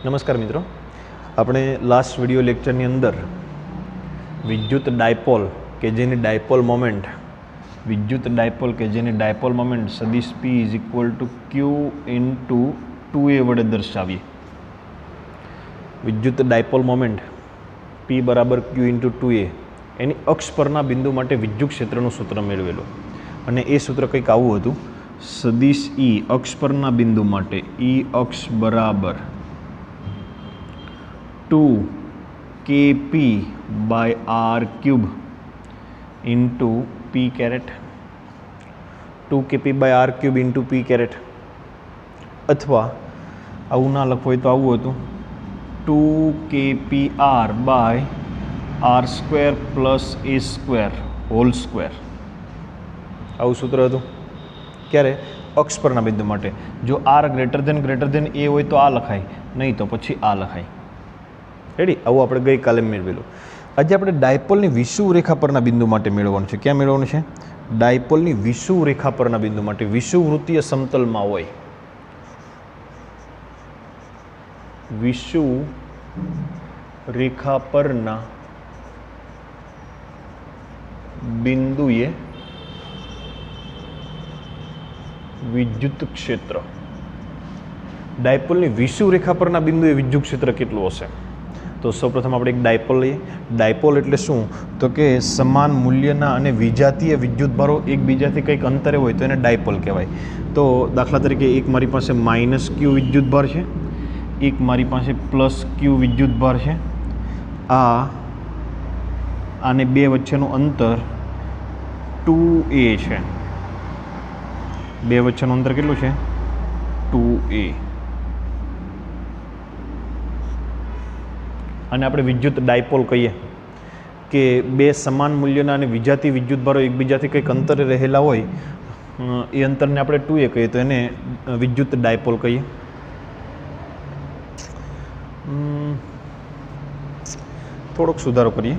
नमस्कार मित्रों, આપણે લાસ્ટ વિડિયો લેક્ચરની અંદર વિદ્યુત ડાયપોલ કે જેની ડાયપોલ મોમેન્ટ સદિશ P is equal two Q into 2A વડે દર્શાવીએ. વિદ્યુત ડાયપોલ મોમેન્ટ P બરાબર Q ઇન્ટુ 2A એની અક્ષ પરના બિંદુ માટે વિદ્યુત ક્ષેત્રનું સૂત્ર મેળવેલું અને એ સૂત્ર કંઈક આવું હતું. સદિશ E અક્ષ પરના બિંદુ માટે E અક્ષ બરાબર 2kp by r cube into p caret 2kp by r cube into p caret अथवा આવું ના લખવું હોય તો આવું હતું 2kpr by r square plus a square whole square. આવું સૂત્ર હતું ક્યારે? અક્ષ પરના બિંદુ માટે. જો r ગ્રેટર ધેન a હોય તો આ લખાય, નહીં તો પછી આ લખાય. રેડી? આવું આપણે ગઈકાલે મેળવેલું. આજે આપણે ડાયપોલની વિષુવ રેખા પરના બિંદુ માટે મેળવવાનું છે. ક્યાં મેળવવાનું છે? ડાયપોલની વિષુવ રેખા પરના બિંદુ માટે. વિષુવવૃત્તીય સમતલમાં હોય. વિષુવ રેખા પરના બિંદુએ વિદ્યુત ક્ષેત્ર. ડાયપોલની વિષુવ રેખા પરના બિંદુએ વિદ્યુત ક્ષેત્ર કેટલું હશે? તો સૌપ્રથમ આપણે એક ડાયપોલ લઈએ. ડાયપોલ એટલે શું? તો કે સમાન મૂલ્યના અને વિજાતીય વિદ્યુતભારો એકબીજાથી કંઈક અંતરે હોય તો એને ડાયપોલ કહેવાય. તો દાખલા તરીકે એક મારી પાસે -q વિદ્યુતભાર છે, એક મારી પાસે +q વિદ્યુતભાર છે. આને બે વચ્ચેનું અંતર 2a છે. બે વચ્ચેનું અંતર કેટલું છે? 2a. અને આપણે વિદ્યુત ડાયપોલ કહીએ કે બે સમાન મૂલ્યના અને વિજાતીય વિદ્યુતભારો એકબીજાથી કંઈક અંતરે રહેલા હોય એ અંતરને આપણે 2a કહીએ તો એને વિદ્યુત ડાયપોલ કહીએ. થોડોક સુધારો કરીએ.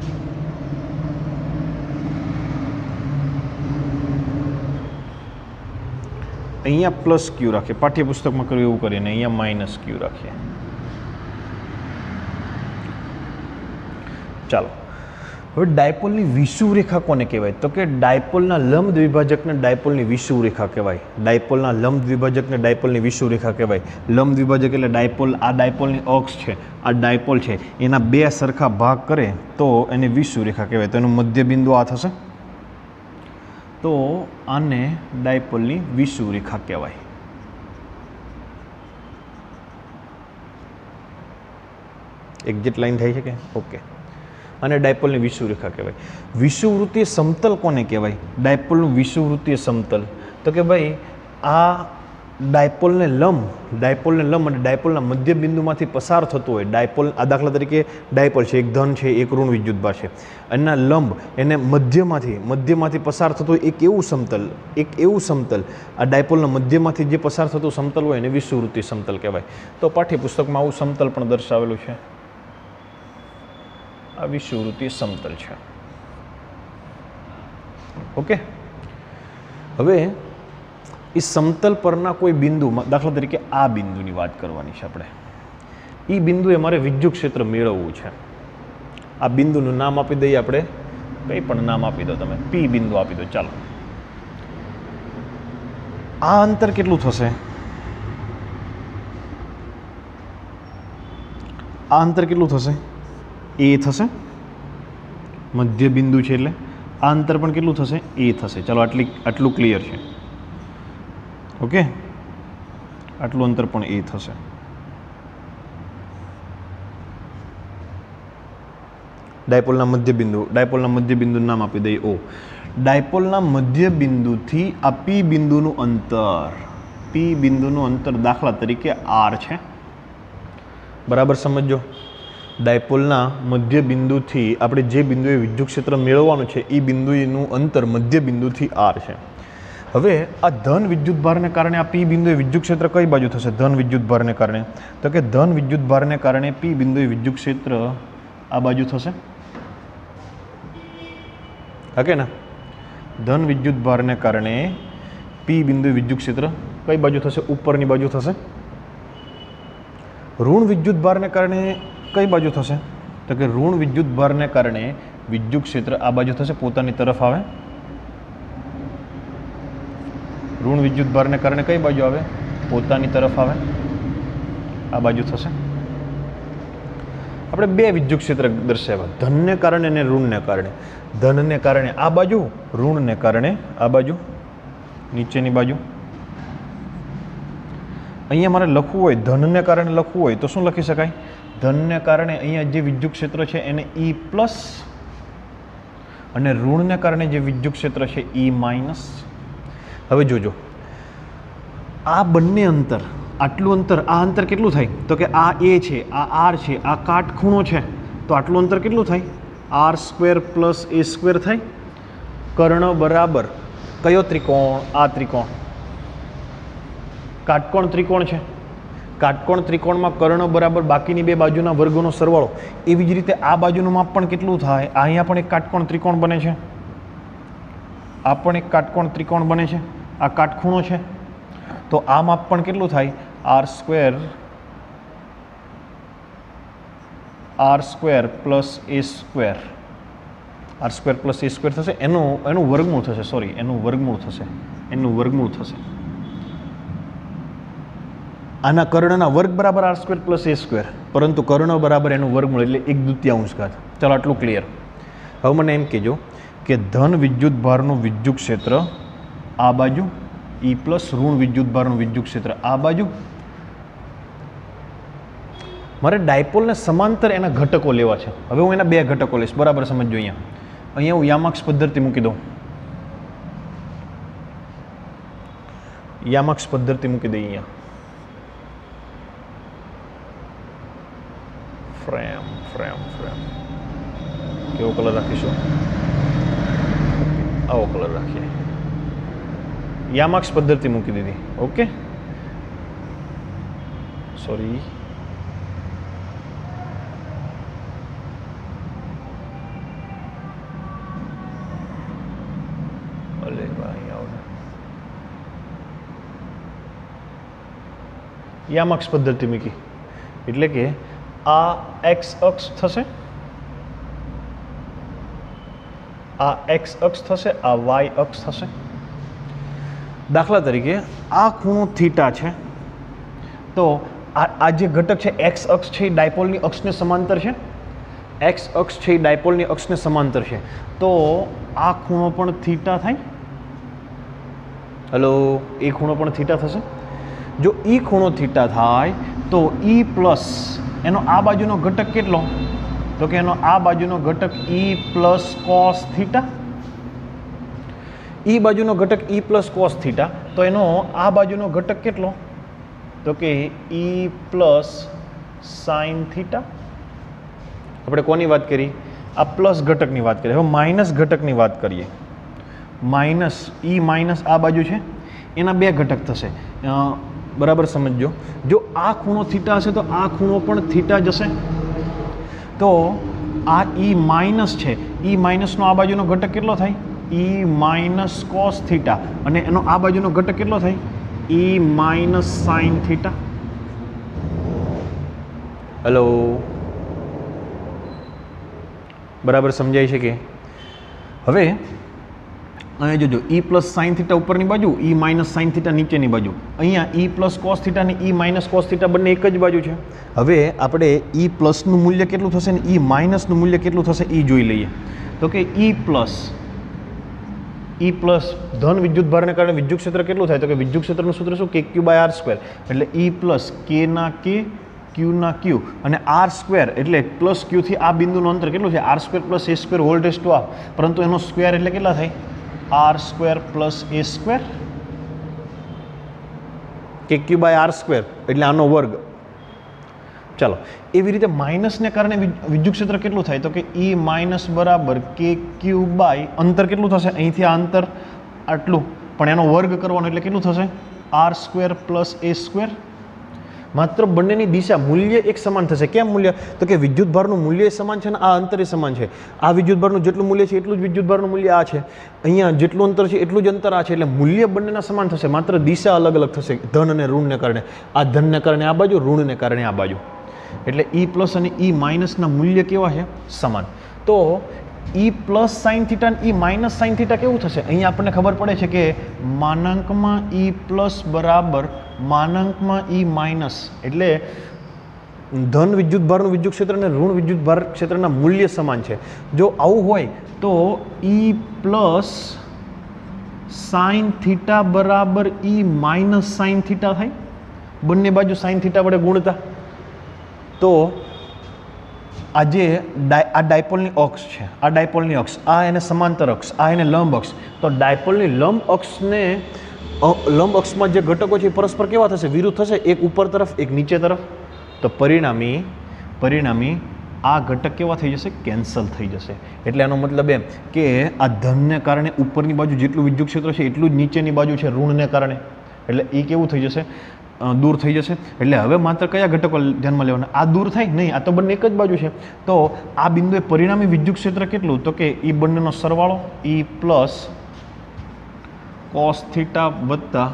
અહીંયા +q રાખીએ, પાઠ્યપુસ્તકમાં કર્યું એવું કરીએ, ને અહીંયા -q રાખીએ. ચાલો, હવે ડાયપોલની વિષુવ રેખા કોને કહેવાય? તો કે ડાયપોલના લંબ દ્વિભાજકને ડાયપોલની વિષુવ રેખા કહેવાય. ડાયપોલના લંબ દ્વિભાજકને ડાયપોલની વિષુવ રેખા કહેવાય. લંબ દ્વિભાજક એટલે ડાયપોલ, આ ડાયપોલની અક્ષ છે, આ ડાયપોલ છે, એના બે સરખા ભાગ કરે તો એને વિષુવ રેખા કહેવાય. તો એનું મધ્ય બિંદુ આ થશે, તો આને ડાયપોલની વિષુવ રેખા કહેવાય. એક્ઝેક્ટ લાઈન થાય છે કે? ઓકે. અને ડાયપોલની વિષુવ રેખા કહેવાય. વિષુવવૃત્તીય સમતલ કોને કહેવાય? ડાયપોલનું વિષુવવૃત્તીય સમતલ. તો કે ભાઈ આ ડાયપોલને લંબ અને ડાયપોલના મધ્ય બિંદુમાંથી પસાર થતું હોય. ડાયપોલ, આ દાખલા તરીકે ડાયપોલ છે, એક ધન છે, એક ઋણ વિદ્યુતભાર છે, એના લંબ એને મધ્યમાંથી પસાર થતું હોય એક એવું સમતલ, આ ડાયપોલના મધ્યમાંથી જે પસાર થતું સમતલ હોય એને વિષુવવૃત્તીય સમતલ કહેવાય. તો પાઠ્યપુસ્તકમાં આવું સમતલ પણ દર્શાવેલું છે. આ વિષુવવૃત્તીય સમતલ છે. ઓકે. હવે એ સમતલ પરના કોઈ બિંદુમાં, દાખલા તરીકે આ બિંદુની વાત કરવાની છે આપણે. એ બિંદુએ મારે વિદ્યુત ક્ષેત્ર મેળવવું છે. આ બિંદુનું નામ આપી દઈએ આપણે, કંઈ પણ નામ આપી દો તમે, P બિંદુ આપી દો. ચાલો, આ અંતર કેટલું થશે? આ અંતર કેટલું થશે? a થશે. મધ્ય બિંદુ છે એટલે આ અંતર પણ કેટલું થશે? a થશે. ચાલો, આટલું ક્લિયર છે. ઓકે, આટલું અંતર પણ a થશે. ડાયપોલના મધ્ય બિંદુનું નામ આપી દઈએ O. ડાયપોલના મધ્ય બિંદુથી આ P બિંદુનું અંતર દાખલા તરીકે r છે. બરાબર સમજો. ડાયપોલના મધ્ય બિંદુથી આપણે જે બિંદુએ વિદ્યુત ક્ષેત્ર મેળવવાનું છે એ બિંદુનું અંતર મધ્ય બિંદુથી r છે. હવે આ ધન વિદ્યુતભારને કારણે આ P બિંદુએ વિદ્યુત ક્ષેત્ર કઈ બાજુ થશે? ધન વિદ્યુતભારને કારણે. તો કે ધન વિદ્યુતભારને કારણે P બિંદુએ વિદ્યુત ક્ષેત્ર આ બાજુ થશે. હા કે ના? ધન વિદ્યુતભારને કારણે P બિંદુએ વિદ્યુત ક્ષેત્ર કઈ બાજુ થશે? ઉપરની બાજુ થશે. ઋણ વિદ્યુત ભારને કારણે કઈ બાજુ થશે? તો કે ઋણ વિદ્યુત ભારને કારણે વિદ્યુત ક્ષેત્ર આ બાજુ થશે, પોતાની તરફ આવે. ઋણ વિદ્યુત ભારને કારણે કઈ બાજુ આવે? પોતાની તરફ આવે, આ બાજુ થશે. આપણે બે વિદ્યુત ક્ષેત્ર દર્શાવ્યા, ધનને કારણે અને ઋણને કારણે. ધનને કારણે આ બાજુ, ઋણને કારણે આ બાજુ, નીચેની બાજુ. અહીંયા મારે લખવું હોય, ધનને કારણે લખવું હોય તો શું લખી શકાય? ધનને કારણે અહીંયા જે વિદ્યુત ક્ષેત્ર છે એને E પ્લસ, અને ઋણને કારણે જે વિદ્યુત ક્ષેત્ર છે E માઇનસ. હવે જોજો, આ બંને અંતર, આટલું અંતર, આ અંતર કેટલું થાય? તો કે આ A છે, આ R છે, આ કાટખૂણો છે, તો આટલું અંતર કેટલું થાય? R² પ્લસ A² થાય. કર્ણ બરાબર કયો ત્રિકોણ? આ ત્રિકોણ, કાટકોણ ત્રિકોણ છે. કાટકોણ ત્રિકોણમાં કર્ણ બરાબર બાકીની બે બાજુના વર્ગોનો સરવાળો. એવી જ રીતે આ બાજુનું માપ પણ કેટલું થાય? અહીંયા પણ એક કાટકોણ ત્રિકોણ બને છે, આ પણ એક કાટકોણ ત્રિકોણ બને છે, આ કાટખૂણો છે, તો આ માપ પણ કેટલું થાય? R² plus A², R² plus A² થશે. એનું વર્ગમૂળ થશે, સોરી, એનું વર્ગમૂળ થશે, એનું વર્ગમૂળ થશે. આના કર્ણના વર્ગ બરાબર R² પ્લસ A², પરંતુ કર્ણ બરાબર એનું વર્ગમૂળ એટલે 1/2 ઘાત. ચાલો આટલું ક્લિયર. હવે મને એમ કહેજો કે ધન વિદ્યુત ભારનું વિદ્યુત ક્ષેત્ર આ બાજુ, E પ્લસ ઋણ વિદ્યુત ભારનું વિદ્યુત ક્ષેત્ર આ બાજુ. મારે ડાયપોલને સમાંતર એના ઘટકો લેવા છે. હવે હું એના બે ઘટકો લઈશ, બરાબર સમજો. અહીંયા હું યામાક્ષ પદ્ધતિ મૂકી દઉં, યામાક્ષ પદ્ધતિ મૂકી દઈએ. અહીંયા ફ્રેમ ફ્રેમ ફ્રેમ કેવો કલર રાખીશું? આવો કલર રાખીએ. યામાક્ષ પદ્ધતિ મૂકી દીધી. ઓકે, સોરી, અલે ભાઈ આવો. યામાક્ષ પદ્ધતિ મૂકી એટલે કે આ એક્સ અક્ષ થશે, આ એક્સ અક્ષ થશે, આ વાય અક્ષ થશે. દાખલા તરીકે આ ખૂણો થીટા છે, તો આ જે ઘટક છે એક્સ અક્ષ છે એ ડાયપોલની અક્ષને સમાંતર છે. એક્સ અક્ષ છે એ ડાયપોલની અક્ષને સમાંતર છે, તો આ ખૂણો પણ થીટા થાય. હલો, એ ખૂણો પણ થીટા થશે. જો ઈ ખૂણો થીટા થાય તો E પ્લસ એનો આ બાજુનો ઘટક કેટલો? તો કે એનો આ બાજુનો ઘટક E plus cos theta. E બાજુનો ઘટક E પ્લસ કોસ થીટા, તો એનો આ બાજુનો ઘટક કેટલો? તો કે E પ્લસ સાઇન થીટા. આપણે કોની વાત કરી? આ પ્લસ ઘટકની વાત કરીએ. હવે માઇનસ ઘટકની વાત કરીએ. માઇનસ E માઇનસ આ બાજુ છે, એના બે ઘટક થશે. બરાબર સમજો. જો આ ખૂણો થીટા હશે તો આ ખૂણો પણ થીટા જશે. તો આ E માઇનસ છે, E માઇનસનો આ બાજુનો ઘટક કેટલો થાય? E માઇનસ કોસ થીટા, અને એનો આ બાજુનો ઘટક કેટલો થાય? E minus sine theta. Hello, બરાબર સમજાય છે કે? હવે અહીંયા જોજો, E પ્લસ સાઇન થીટા ઉપરની બાજુ, E માઇનસ સાઇન થીટા નીચેની બાજુ. અહીંયા E પ્લસ કોસ થીટા અને E માઇનસ કોસ થીટા બંને એક જ બાજુ છે. હવે આપણે E પ્લસનું મૂલ્ય કેટલું થશે ને E માઇનસનું મૂલ્ય કેટલું થશે એ જોઈ લઈએ. તો કે E પ્લસ ધન વિદ્યુત ભારને કારણે વિદ્યુત ક્ષેત્ર કેટલું થાય? તો કે વિદ્યુત ક્ષેત્રનું સૂત્ર શું? KQ/R². એટલે E પ્લસ K ના K, Q ના Q, અને R² એટલે પ્લસ Q થી આ બિંદુનું અંતર કેટલું છે? R² plus A² whole raise to half. પરંતુ એનો સ્ક્વેર એટલે કેટલા થાય? R² plus A². KQ/R² એટલે આનો વર્ગ. ચાલો, એવી રીતે માઇનસને કારણે વિદ્યુત ક્ષેત્ર કેટલું થાય? તો કે E માઇનસ બરાબર KQ બાય અંતર કેટલું થશે? અહીંથી આ અંતર આટલું, પણ એનો વર્ગ કરવાનો એટલે કેટલું થશે? R² plus A². માત્ર બંનેની દિશા મૂલ્ય એક સમાન થશે. કેમ મૂલ્ય? તો કે વિદ્યુતભારનું મૂલ્ય સમાન છે ને આ અંતરે સમાન છે. આ વિદ્યુતભારનું જેટલું મૂલ્ય છે એટલું જ વિદ્યુતભારનું મૂલ્ય આ છે. અહીંયા જેટલું અંતર છે એટલું જ અંતર આ છે. એટલે મૂલ્ય બંનેના સમાન થશે, માત્ર દિશા અલગ અલગ થશે ધન અને ઋણને કારણે. આ ધનને કારણે આ બાજુ, ઋણને કારણે આ બાજુ. એટલે E પ્લસ અને E માઇનસના મૂલ્ય કેવા છે? સમાન. તો E પ્લસ સાઇન થીટા અને E માઇનસ સાઇન થીટા કેવું થશે? અહીંયા આપણને ખબર પડે છે કે માનાંકમાં E પ્લસ બરાબર માનાંકમાં E માઇનસ, એટલે ધન વિદ્યુતભારનું વિદ્યુત ક્ષેત્ર અને ઋણ વિદ્યુતભાર ક્ષેત્રના મૂલ્ય સમાન છે. જો આવું હોય તો E પ્લસ સાઇન થીટા બરાબર E માઇનસ સાઇન થીટા થાય, બંને બાજુ સાઇન થીટા વડે ગુણતા. તો આ જે આ ડાયપોલની અક્ષ છે, આ ડાયપોલની અક્ષ, આ એને સમાંતર અક્ષ, આ એને લંબ અક્ષ. તો ડાયપોલની લંબ અક્ષને લંબ અક્ષમાં જે ઘટકો છે એ પરસ્પર કેવા થશે? વિરુદ્ધ થશે, એક ઉપર તરફ એક નીચે તરફ. તો પરિણામી આ ઘટક કેવા થઈ જશે? કેન્સલ થઈ જશે. એટલે આનો મતલબ એમ કે આ ધનને કારણે ઉપરની બાજુ જેટલું વિદ્યુત ક્ષેત્ર છે એટલું જ નીચેની બાજુ છે ઋણને કારણે, એટલે એ કેવું થઈ જશે? દૂર થઈ જશે. એટલે હવે માત્ર કયા ઘટકો ધ્યાનમાં લેવાના? આ દૂર થાય નહીં, આ તો બંને એક જ બાજુ છે. તો આ બિંદુએ પરિણામી વિદ્યુત ક્ષેત્ર કેટલું? તો કે એ બંનેનો સરવાળો E પ્લસ કોસ થીટા વત્તા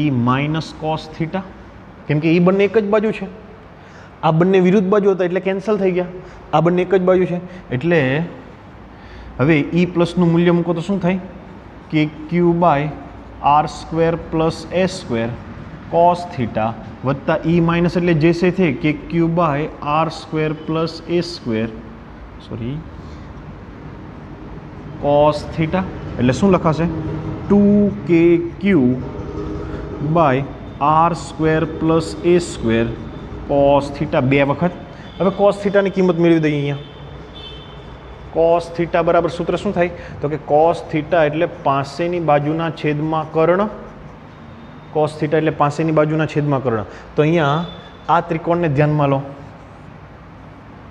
E માઇનસ કોસ થીટા. કેમ કે એ બંને એક જ બાજુ છે, આ બંને વિરુદ્ધ બાજુ હતા એટલે કેન્સલ થઈ ગયા. આ બંને એક જ બાજુ છે એટલે હવે E પ્લસનું મૂલ્ય મૂકો તો શું થાય? કે Q by R square plus A square cos theta વત્તા E માઇનસ એટલે જે છે તે કે Q by R square plus A square cos theta. એટલે શું લખાશે? 2KQ by R square plus A square cos theta 2 વખત. હવે કોસ થીટાની કિંમત મેળવી દઈએ. અહીંયા કોસ થીટા બરાબર સૂત્ર શું થાય? તો કે કોસ થીટા એટલે પાસેની બાજુના છેદમાં કર્ણ. કોસ થીટા એટલે પાસેની બાજુના છેદમાં કર્ણ. તો અહીંયા આ ત્રિકોણને ધ્યાનમાં લો.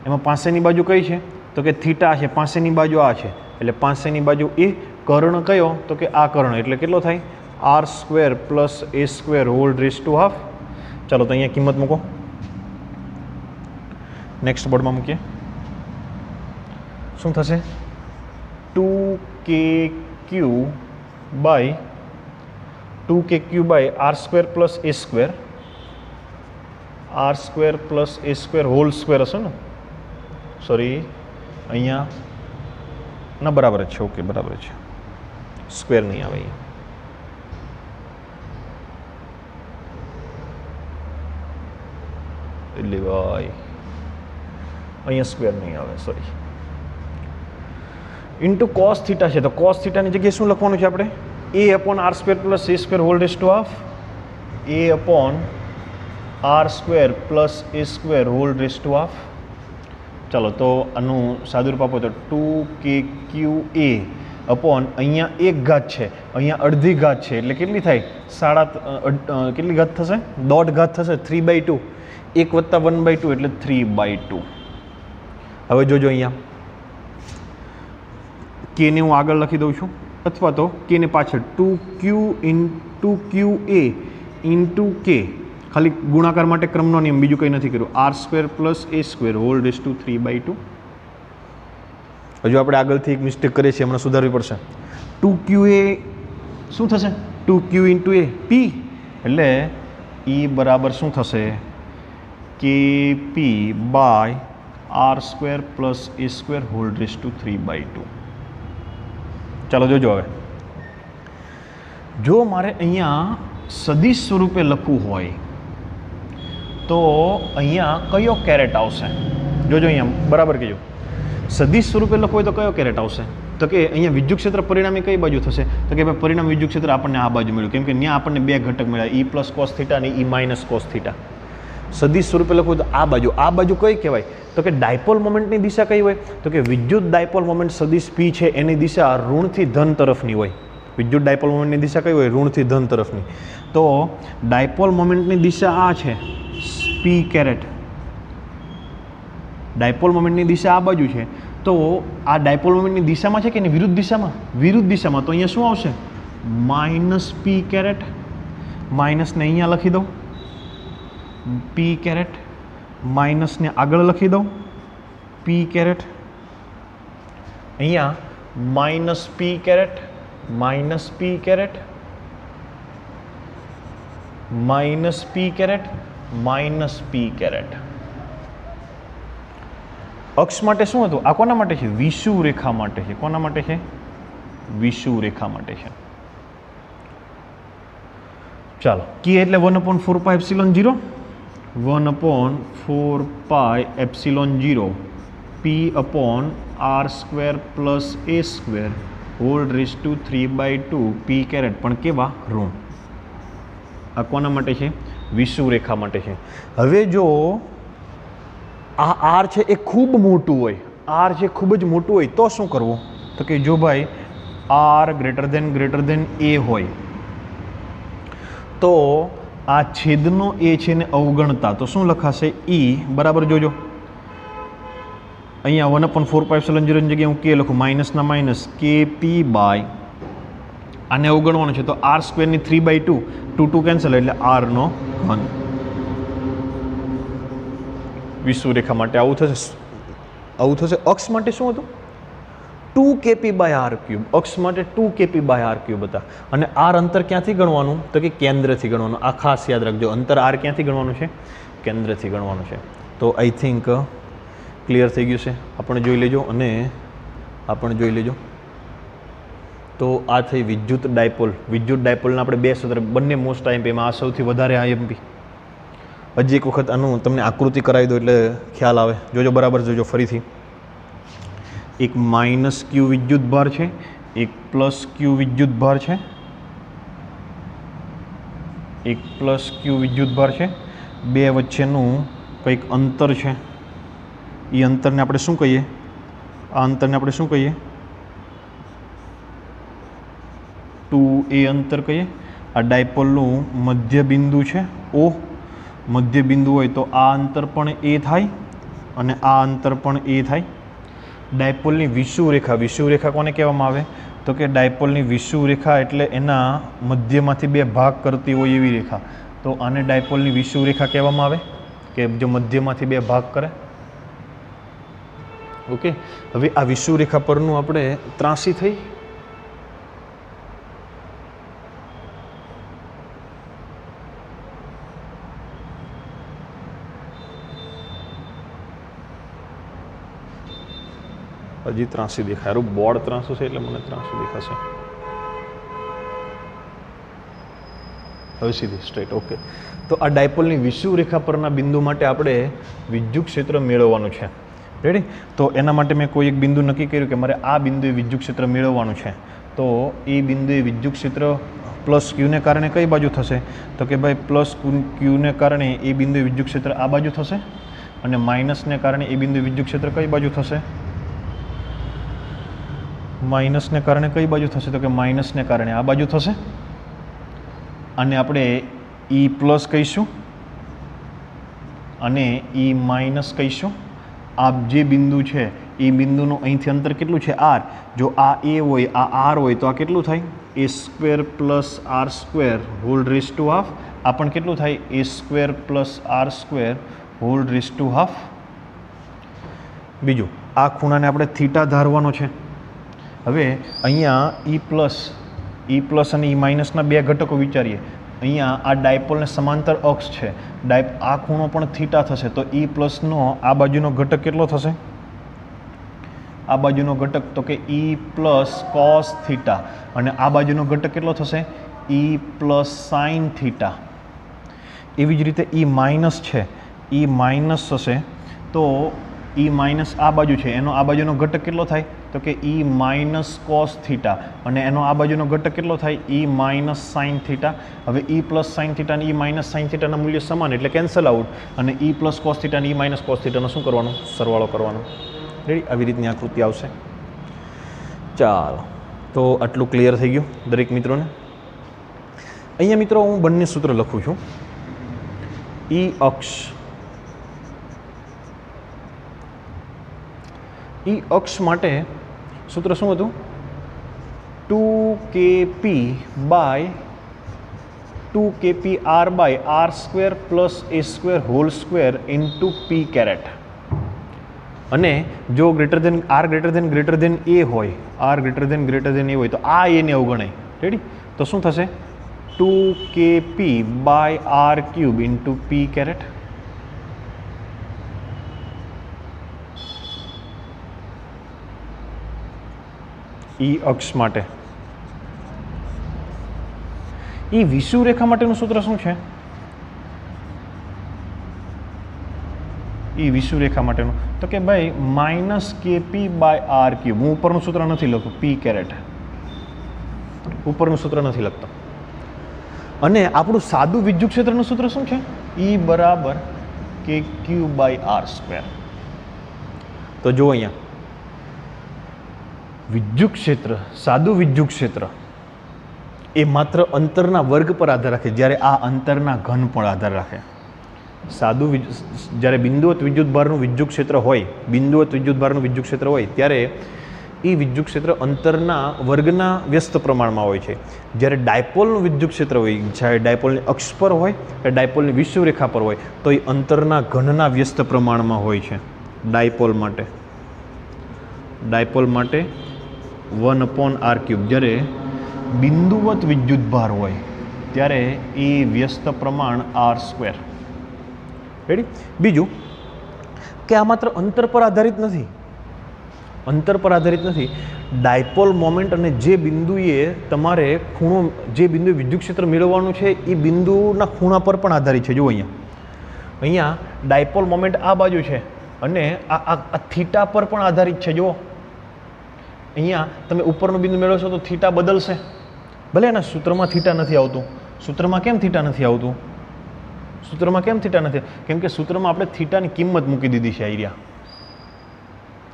એમાં પાસેની બાજુ કઈ છે? તો કે થીટા છે, પાસેની બાજુ આ છે. એટલે પાસેની બાજુ એ કર્ણ કયો? તો કે આ કર્ણ. એટલે કેટલો થાય? R square plus A square whole raise to half. ચાલો તો અહીંયા કિંમત મૂકો, નેક્સ્ટ બોર્ડમાં મૂકીએ. શું થશે? 2KQ by R square plus A square, R square plus A square whole square હશે ને? સોરી, અહીંયા ના બરાબર જ છે. ઓકે, બરાબર છે, સ્ક્વેર નહીં આવે અહીંયા. એટલે ભાઈ અહીંયા સ્ક્વેર નહીં આવે, સોરી. ઇન્ટુ કોસ થીટા છે, તો કોસ થીટાની જગ્યાએ શું લખવાનું છે આપણે? A upon r square plus a square whole raised to half. A upon r square plus a square whole raised to half. ચાલો તો આનું સાદું રૂપ આપો તો 2KQA upon અહીંયા એક ઘાત છે, અહીંયા અડધી ઘાત છે, એટલે કેટલી થાય? કેટલી ઘાત થશે? દોઢ ઘાત થશે, 3/2. 1 વત્તા 1/2 એટલે 3/2. હવે જોજો અહીંયા કે ને હું આગળ લખી દઉં છું, અથવા તો કે ને પાછળ 2Q into QA into K. ખાલી ગુણાકાર માટે ક્રમનો નિયમ, બીજું કંઈ નથી કર્યું. R square plus A square whole raise to 3/2. હજુ આપણે આગળથી એક મિસ્ટેક કરીએ છીએ, હમણાં સુધારવી પડશે. 2QA શું થશે? 2Q into A P. એટલે E બરાબર શું થશે? KP by R square plus A square whole raise to 3/2. ચાલો જોજો. હવે જો મારે અહીંયા સદિશ સ્વરૂપે લખવું હોય તો અહીંયા કયો કેરેટ આવશે? જોજો અહીંયા બરાબર કહેજો. સદિશ સ્વરૂપે લખવું હોય તો કયો કેરેટ આવશે? તો કે અહીંયા વિદ્યુત ક્ષેત્ર પરિણામી કઈ બાજુ થશે? તો કે ભાઈ પરિણામ વિદ્યુત ક્ષેત્ર આપણને આ બાજુ મળ્યું, કેમ કે ત્યાં આપણને બે ઘટક મળ્યા, E પ્લસ કોસ થીટા અને E માઇનસ કોસ થીટા. સદિશ સ્વરૂપે લખવું તો આ બાજુ. આ બાજુ કઈ કહેવાય? તો કે ડાયપોલ મોમેન્ટની દિશા કઈ હોય? તો કે વિદ્યુત ડાયપોલ મોમેન્ટ સદિશ P છે એની દિશા ઋણથી ધન તરફની હોય. વિદ્યુત ડાયપોલ મોમેન્ટની દિશા કઈ હોય? ઋણથી ધન તરફની. તો ડાયપોલ મોમેન્ટની દિશા આ છે P કેરેટ. ડાયપોલ મોમેન્ટની દિશા આ બાજુ છે. તો આ ડાયપોલ મોમેન્ટની દિશામાં છે કે એની વિરુદ્ધ દિશામાં? વિરુદ્ધ દિશામાં. તો અહીંયા શું આવશે? Minus P caret. માઇનસને અહીંયા લખી દઉં, પી કેરેટ માઇનસને આગળ લખી દઉં પી કેરેટ, અહીંયા માઇનસ પી કેરેટ માઇનસ પી કેરેટ માઇનસ પી કેરેટ માઇનસ પી કેરેટ. અક્ષ માટે શું હતું? આ કોના માટે છે? વિષુવ રેખા માટે છે. કોના માટે છે? વિષુવ રેખા માટે છે. ચાલો, કે એટલે 1/4 પાઈ epsilon 0 1/4 pi epsilon 0 P upon R square plus A square whole raise to 3/2 P caret, પણ કેવા? ઋણ. આ કોના માટે છે? વિષુવ રેખા માટે છે. હવે જો આ આર છે એ ખૂબ મોટું હોય, આર છે ખૂબ જ મોટું હોય તો શું કરવું? તો કે જો ભાઈ આર ગ્રેટર દેન એ હોય તો આ છેદનો એ છે ને અવગણતા તો શું લખાશે? ઈ બરાબર. જોજો અહીંયા 1/4 પાઈ એપ્સિલોન 0 ની જગ્યાએ હું કે લખું માઇનસના માઇનસ કે પી બાય આને અવગણવાનું છે તો આર સ્ક્વેરની 3/2 2 કેન્સલ એટલે આરનો ઘન. વિષુવ રેખા માટે આવું થશે. અક્ષ માટે શું હતું? 2kp by R cube. અક્ષ માટે 2kp બાય આર ક્યુબ હતા. અને આર અંતર ક્યાંથી ગણવાનું? તો કે કેન્દ્રથી ગણવાનું. આ ખાસ યાદ રાખજો, અંતર આર ક્યાંથી ગણવાનું છે? કેન્દ્રથી ગણવાનું છે. તો આઈ થિંક ક્લિયર થઈ ગયું છે. આપણે જોઈ લેજો અને આપણે જોઈ લેજો. તો આ થઈ વિદ્યુત ડાયપોલ. વિદ્યુત ડાયપોલના આપણે બે સૂત્ર, બંને મોસ્ટ આઈએમપીમાં આ સૌથી વધારે આઈએમપી. હજી એક વખત આનું તમને આકૃતિ કરાવી દો એટલે ખ્યાલ આવે. જોજો, બરાબર જોજો ફરીથી. એક માઇનસ ક્યુ વિદ્યુત ભાર છે, એક પ્લસ ક્યુ વિદ્યુત ભાર છે, એક પ્લસ ક્યુ વિદ્યુત ભાર છે. બે વચ્ચેનું કંઈક અંતર છે. એ અંતરને આપણે શું કહીએ? આ અંતરને આપણે શું કહીએ? 2a અંતર કહીએ. આ ડાયપોલનું મધ્ય બિંદુ છે O. મધ્ય બિંદુ હોય તો આ અંતર પણ એ થાય અને આ અંતર પણ એ થાય. ડાયપોલની વિષુવ રેખા. વિષુવ રેખા કોને કહેવામાં આવે? તો કે ડાયપોલની વિષુવ રેખા એટલે એના મધ્યમાંથી બે ભાગ કરતી હોય એવી રેખા. તો આને ડાયપોલની વિષુવ રેખા કહેવામાં આવે કે જો મધ્યમાંથી બે ભાગ કરે. ઓકે, હવે આ વિષુવ રેખા પરનું આપણે ત્રાસી થઈ. હજી ત્રાસી દેખાય. મારું બોર્ડ ત્રાસું છે એટલે મને ત્રાસું દેખાશે. હવે સીધી સ્ટ્રેટ. ઓકે, તો આ ડાયપોલની વિષુવ રેખા પરના બિંદુ માટે આપણે વિદ્યુત ક્ષેત્ર મેળવવાનું છે. રેડી? તો એના માટે મેં કોઈ એક બિંદુ નક્કી કર્યું કે મારે આ બિંદુએ વિદ્યુત ક્ષેત્ર મેળવવાનું છે. તો એ બિંદુએ વિદ્યુત ક્ષેત્ર પ્લસ ક્યુને કારણે કઈ બાજુ થશે? તો કે ભાઈ પ્લસ ક્યુને કારણે એ બિંદુએ વિદ્યુત ક્ષેત્ર આ બાજુ થશે અને માઇનસને કારણે એ બિંદુએ વિદ્યુત ક્ષેત્ર કઈ બાજુ થશે? માઇનસને કારણે કઈ બાજુ થશે? તો કે માઇનસને કારણે આ બાજુ થશે. અને આપણે ઈ પ્લસ કહીશું અને ઈ માઇનસ કહીશું. આ જે બિંદુ છે એ બિંદુનું અહીંથી અંતર કેટલું છે? આર. જો આ એ હોય, આ આર હોય તો આ કેટલું થાય? A square plus R square whole raise to half. આ પણ કેટલું થાય? A square plus R square whole raise to half. બીજું, આ ખૂણાને આપણે થીટા ધારવાનો છે. હવે અહીંયા ઈ પ્લસ અને ઈ માઇનસના બે ઘટકો વિચારીએ. અહીંયા આ ડાયપોલને સમાંતર અક્ષ છે. આ ખૂણો પણ થીટા થશે તો ઈ પ્લસનો આ બાજુનો ઘટક કેટલો થશે? આ બાજુનો ઘટક તો કે ઈ પ્લસ કોસ થીટા અને આ બાજુનો ઘટક કેટલો થશે? ઈ પ્લસ સાઇન થીટા. એવી જ રીતે ઈ માઇનસ છે, ઈ માઇનસ થશે તો ઈ માઇનસ આ બાજુ છે એનો આ બાજુનો ઘટક કેટલો થાય? તો કે ઈ માઇનસ કોસ થીટા અને એનો આ બાજુનો ઘટક કેટલો થાય? ઈ માઇનસ સાઇન થીટા. હવે ઈ પ્લસ સાઇન થીટા અને ઈ માઇનસ સાઇન થીટાના મૂલ્ય સમાન એટલે કેન્સલ આઉટ અને ઈ પ્લસ કોસ થીટા અને ઈ માઇનસ કોસ થીટાનો શું કરવાનું? સરવાળો કરવાનો. રેડી? આવી રીતની આકૃતિ આવશે. ચાલો, તો આટલું ક્લિયર થઈ ગયું દરેક મિત્રોને. અહીંયા મિત્રો હું બંને સૂત્ર લખું છું. ઈ અક્ષ, ઈ અક્ષ માટે સૂત્ર શું હતું? 2kp by 2kpr/r² plus a² whole square into p caret. અને જો ગ્રેટર દેન એ હોય, r ગ્રેટર દેન એ હોય તો આ એને અવગણાય. રેડી? તો શું થશે? 2kp/r³ into p caret. ઈ અક્ષ માટે. ઈ વિષુવ રેખા માટેનું સૂત્ર શું છે? ઈ વિષુવ રેખા માટેનું તો કે ભાઈ -kp/r³. હું ઉપરનું સૂત્ર નથી લખતું, p કેરેટ ઉપરનું સૂત્ર નથી લખતો. અને આપણું સાદું વિદ્યુત ક્ષેત્રનું સૂત્ર શું છે? E બરાબર kq/r². તો જો અહીંયા વિદ્યુત ક્ષેત્ર, સાદું વિદ્યુત ક્ષેત્ર એ માત્ર અંતરના વર્ગ પર આધાર રાખે, જ્યારે આ અંતરના ઘન પર આધાર રાખે. સાદું જ્યારે બિંદુવત વિદ્યુતભારનું વિદ્યુત ક્ષેત્ર હોય, બિંદુવત વિદ્યુતભારનું વિદ્યુત ક્ષેત્ર હોય ત્યારે એ વિદ્યુત ક્ષેત્ર અંતરના વર્ગના વ્યસ્ત પ્રમાણમાં હોય છે. જ્યારે ડાયપોલનું વિદ્યુત ક્ષેત્ર હોય, જ્યારે ડાયપોલની અક્ષ પર હોય કે ડાયપોલની વિષુવ રેખા પર હોય તો એ અંતરના ઘનના વ્યસ્ત પ્રમાણમાં હોય છે. ડાયપોલ માટે 1/r³. જ્યારે બિંદુવત વિદ્યુતભાર હોય ત્યારે એ વ્યસ્ત પ્રમાણ r². રેડી? બીજું કે આ માત્ર અંતર પર આધારિત નથી, અંતર પર આધારિત નથી. ડાયપોલ મોમેન્ટ અને જે બિંદુએ તમારે ખૂણો, જે બિંદુએ વિદ્યુત ક્ષેત્ર મેળવવાનું છે એ બિંદુના ખૂણા પર પણ આધારિત છે. જુઓ અહીંયા ડાયપોલ મોમેન્ટ આ બાજુ છે અને આ થીટા પર પણ આધારિત છે. જુઓ અહીંયા તમે ઉપરનું બિંદુ મેળવશો તો થીટા બદલશે. ભલે એના સૂત્રમાં થીટા નથી આવતું. સૂત્રમાં કેમ થીટા નથી આવતું? સૂત્રમાં કેમ થીટા નથી? કેમ કે સૂત્રમાં આપણે થીટાની કિંમત મૂકી દીધી છે. આઈડિયા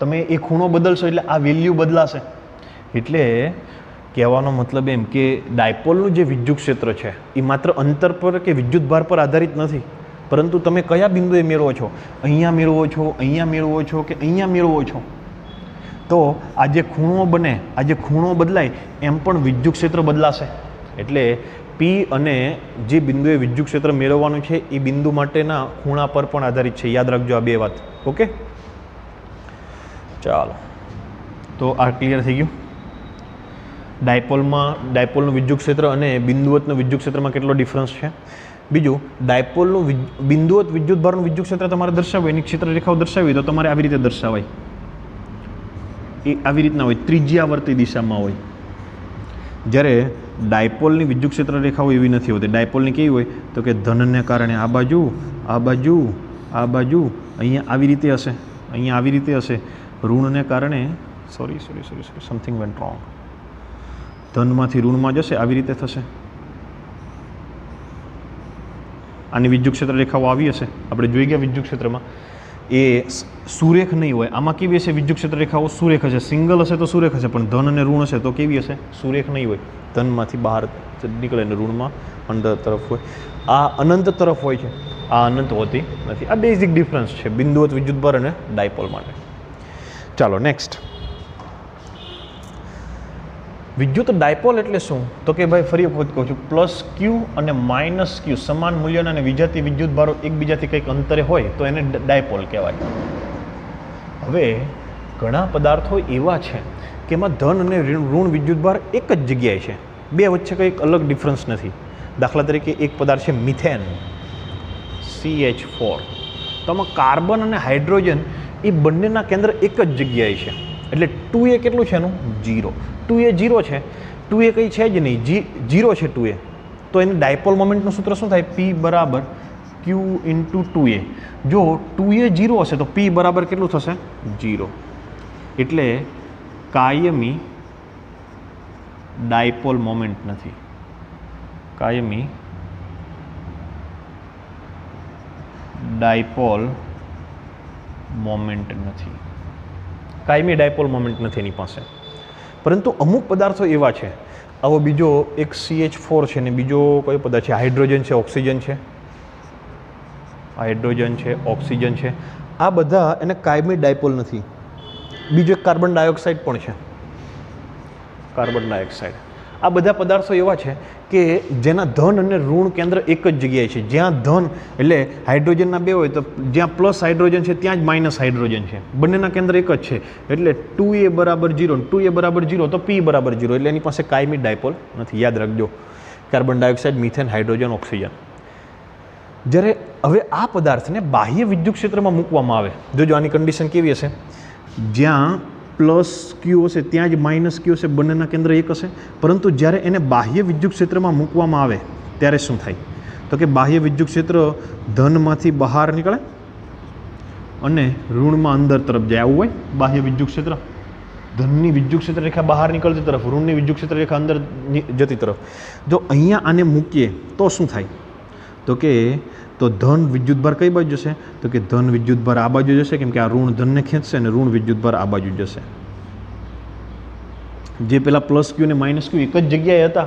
તમે એ ખૂણો બદલશો એટલે આ વેલ્યુ બદલાશે. એટલે કહેવાનો મતલબ એમ કે ડાયપોલનું જે વિદ્યુત ક્ષેત્ર છે એ માત્ર અંતર પર કે વિદ્યુતભાર પર આધારિત નથી, પરંતુ તમે કયા બિંદુએ મેળવો છો, અહીંયા મેળવો છો, અહીંયા મેળવો છો કે અહીંયા મેળવો છો, તો આ જે ખૂણો બને, આ જે ખૂણો બદલાય એમ પણ વિદ્યુત ક્ષેત્ર બદલાશે. એટલે P અને જે બિંદુએ વિદ્યુત ક્ષેત્ર મેળવવાનું છે એ બિંદુ માટેના ખૂણા પર પણ આધારિત છે. યાદ રાખજો આ બે વાત. ઓકે, ચાલો. તો આ ક્લિયર થઈ ગયું. ડાયપોલનું વિદ્યુત ક્ષેત્ર અને બિંદુવતનું વિદ્યુત ક્ષેત્રમાં કેટલો ડિફરન્સ છે. બીજું, ડાયપોલનું બિંદુવત વિદ્યુતભારનું વિદ્યુત ક્ષેત્ર તમારે દર્શાવવું, એની ક્ષેત્ર રેખાઓ દર્શાવી તો તમારે આવી રીતે દર્શાવાય. એ આવી રીતના હોય, ત્રિજ્યાવર્તી દિશામાં હોય. જ્યારે ડાયપોલની વિદ્યુત ક્ષેત્ર રેખાઓ એવી નથી હોતી. ડાયપોલની કેવી હોય તો કે ધનને કારણે આ બાજુ, આ બાજુ, આ બાજુ અહીંયા આવી રીતે હશે, અહીંયા આવી રીતે હશે. ઋણને કારણે સોરી સમથિંગ વેન્ટ રોંગ. ધનમાંથી ઋણમાં જશે, આવી રીતે થશે. આની વિદ્યુત ક્ષેત્ર રેખાઓ આવી હશે, આપણે જોઈ ગયા વિદ્યુત ક્ષેત્રમાં. એ સુરેખ નહીં હોય. આમાં કેવી હશે વિદ્યુત ક્ષેત્ર રેખાઓ? સુરેખ હશે. સિંગલ હશે તો સુરેખ હશે, પણ ધન અને ઋણ હશે તો કેવી હશે? સુરેખ નહીં હોય. ધનમાંથી બહાર નીકળે અને ઋણમાં અંદર તરફ હોય. આ અનંત તરફ હોય છે, આ અનંત હોતી નથી. આ બેઝિક ડિફરન્સ છે બિંદુવત વિદ્યુતભાર અને ડાયપોલ માટે. ચાલો નેક્સ્ટ. વિદ્યુત ડાયપોલ એટલે શું? તો કે ભાઈ ફરી વખત કહું છું, +q અને -q સમાન મૂલ્યના અને વિજાતીય વિદ્યુતભારો એકબીજાથી કંઈક અંતરે હોય તો એને ડાયપોલ કહેવાય. હવે ઘણા પદાર્થો એવા છે કે એમાં ધન અને ઋણ વિદ્યુતભાર એક જ જગ્યાએ છે, બે વચ્ચે કંઈક અલગ ડિફરન્સ નથી. દાખલા તરીકે એક પદાર્થ છે મિથેન, CH4. તો આમાં કાર્બન અને હાઇડ્રોજન એ બંનેના કેન્દ્ર એક જ જગ્યાએ છે. એટલે 2a કેટલું છે એનું? 0. 2a 0 છે. 2a કંઈ છે જ નહીં, 0 છે 2a. તો એને ડાયપોલ મોમેન્ટનું સૂત્ર શું થાય? P બરાબર Q ઇન્ટુ 2a. જો 2a 0 હશે તો P બરાબર કેટલું થશે? 0. એટલે કાયમી ડાયપોલ મોમેન્ટ નથી. કાયમી ડાયપોલ મોમેન્ટ નથી. કાયમી ડાયપોલ મોમેન્ટ નથી એની પાસે. પરંતુ અમુક પદાર્થો એવા છે, આવો બીજો એક CH4 છે ને બીજો કયો પદાર્થ છે? હાઇડ્રોજન છે, ઓક્સિજન છે, હાઇડ્રોજન છે, ઓક્સિજન છે. આ બધા એને કાયમી ડાયપોલ નથી. બીજો એક કાર્બન ડાયોક્સાઇડ પણ છે, કાર્બન ડાયોક્સાઇડ. આ બધા પદાર્થો એવા છે કે જેના ધન અને ઋણ કેન્દ્ર એક જ જગ્યાએ છે. જ્યાં ધન એટલે હાઇડ્રોજનના બે હોય તો જ્યાં પ્લસ હાઇડ્રોજન છે ત્યાં જ માઇનસ હાઇડ્રોજન છે. બંનેના કેન્દ્ર એક જ છે. એટલે 2a બરાબર 0, 2a બરાબર 0 તો p બરાબર 0. એટલે એની પાસે કાયમી ડાયપોલ નથી. યાદ રાખજો, carbon dioxide, methane, hydrogen, oxygen. જ્યારે હવે આ પદાર્થને બાહ્ય વિદ્યુત ક્ષેત્રમાં મૂકવામાં આવે, જોજો આની કન્ડિશન કેવી હશે, જ્યાં પ્લસ ક્યુ હશે ત્યાં જ માઇનસ ક્યુ હશે, બંનેના કેન્દ્ર એક હશે. પરંતુ જ્યારે એને બાહ્ય વિદ્યુત ક્ષેત્રમાં મૂકવામાં આવે ત્યારે શું થાય? તો કે બાહ્ય વિદ્યુત ક્ષેત્ર ધનમાંથી બહાર નીકળે અને ઋણમાં અંદર તરફ જાય. આવું હોય બાહ્ય વિદ્યુત ક્ષેત્ર. ધનની વિદ્યુત ક્ષેત્ર રેખા બહાર નીકળતી તરફ, ઋણની વિદ્યુત ક્ષેત્ર રેખા અંદર જતી તરફ. જો અહીંયા આને મૂકીએ તો શું થાય? તો ધન વિદ્યુતભાર કઈ બાજુ જશે? તો કે ધન વિદ્યુતભાર આ બાજુ જશે, કેમ કે આ ઋણ ધનને ખેંચશે અને ઋણ વિદ્યુતભાર આ બાજુ જશે. જે પેલા પ્લસ ક્યુ અને માઇનસ ક્યુ એક જ જગ્યાએ હતા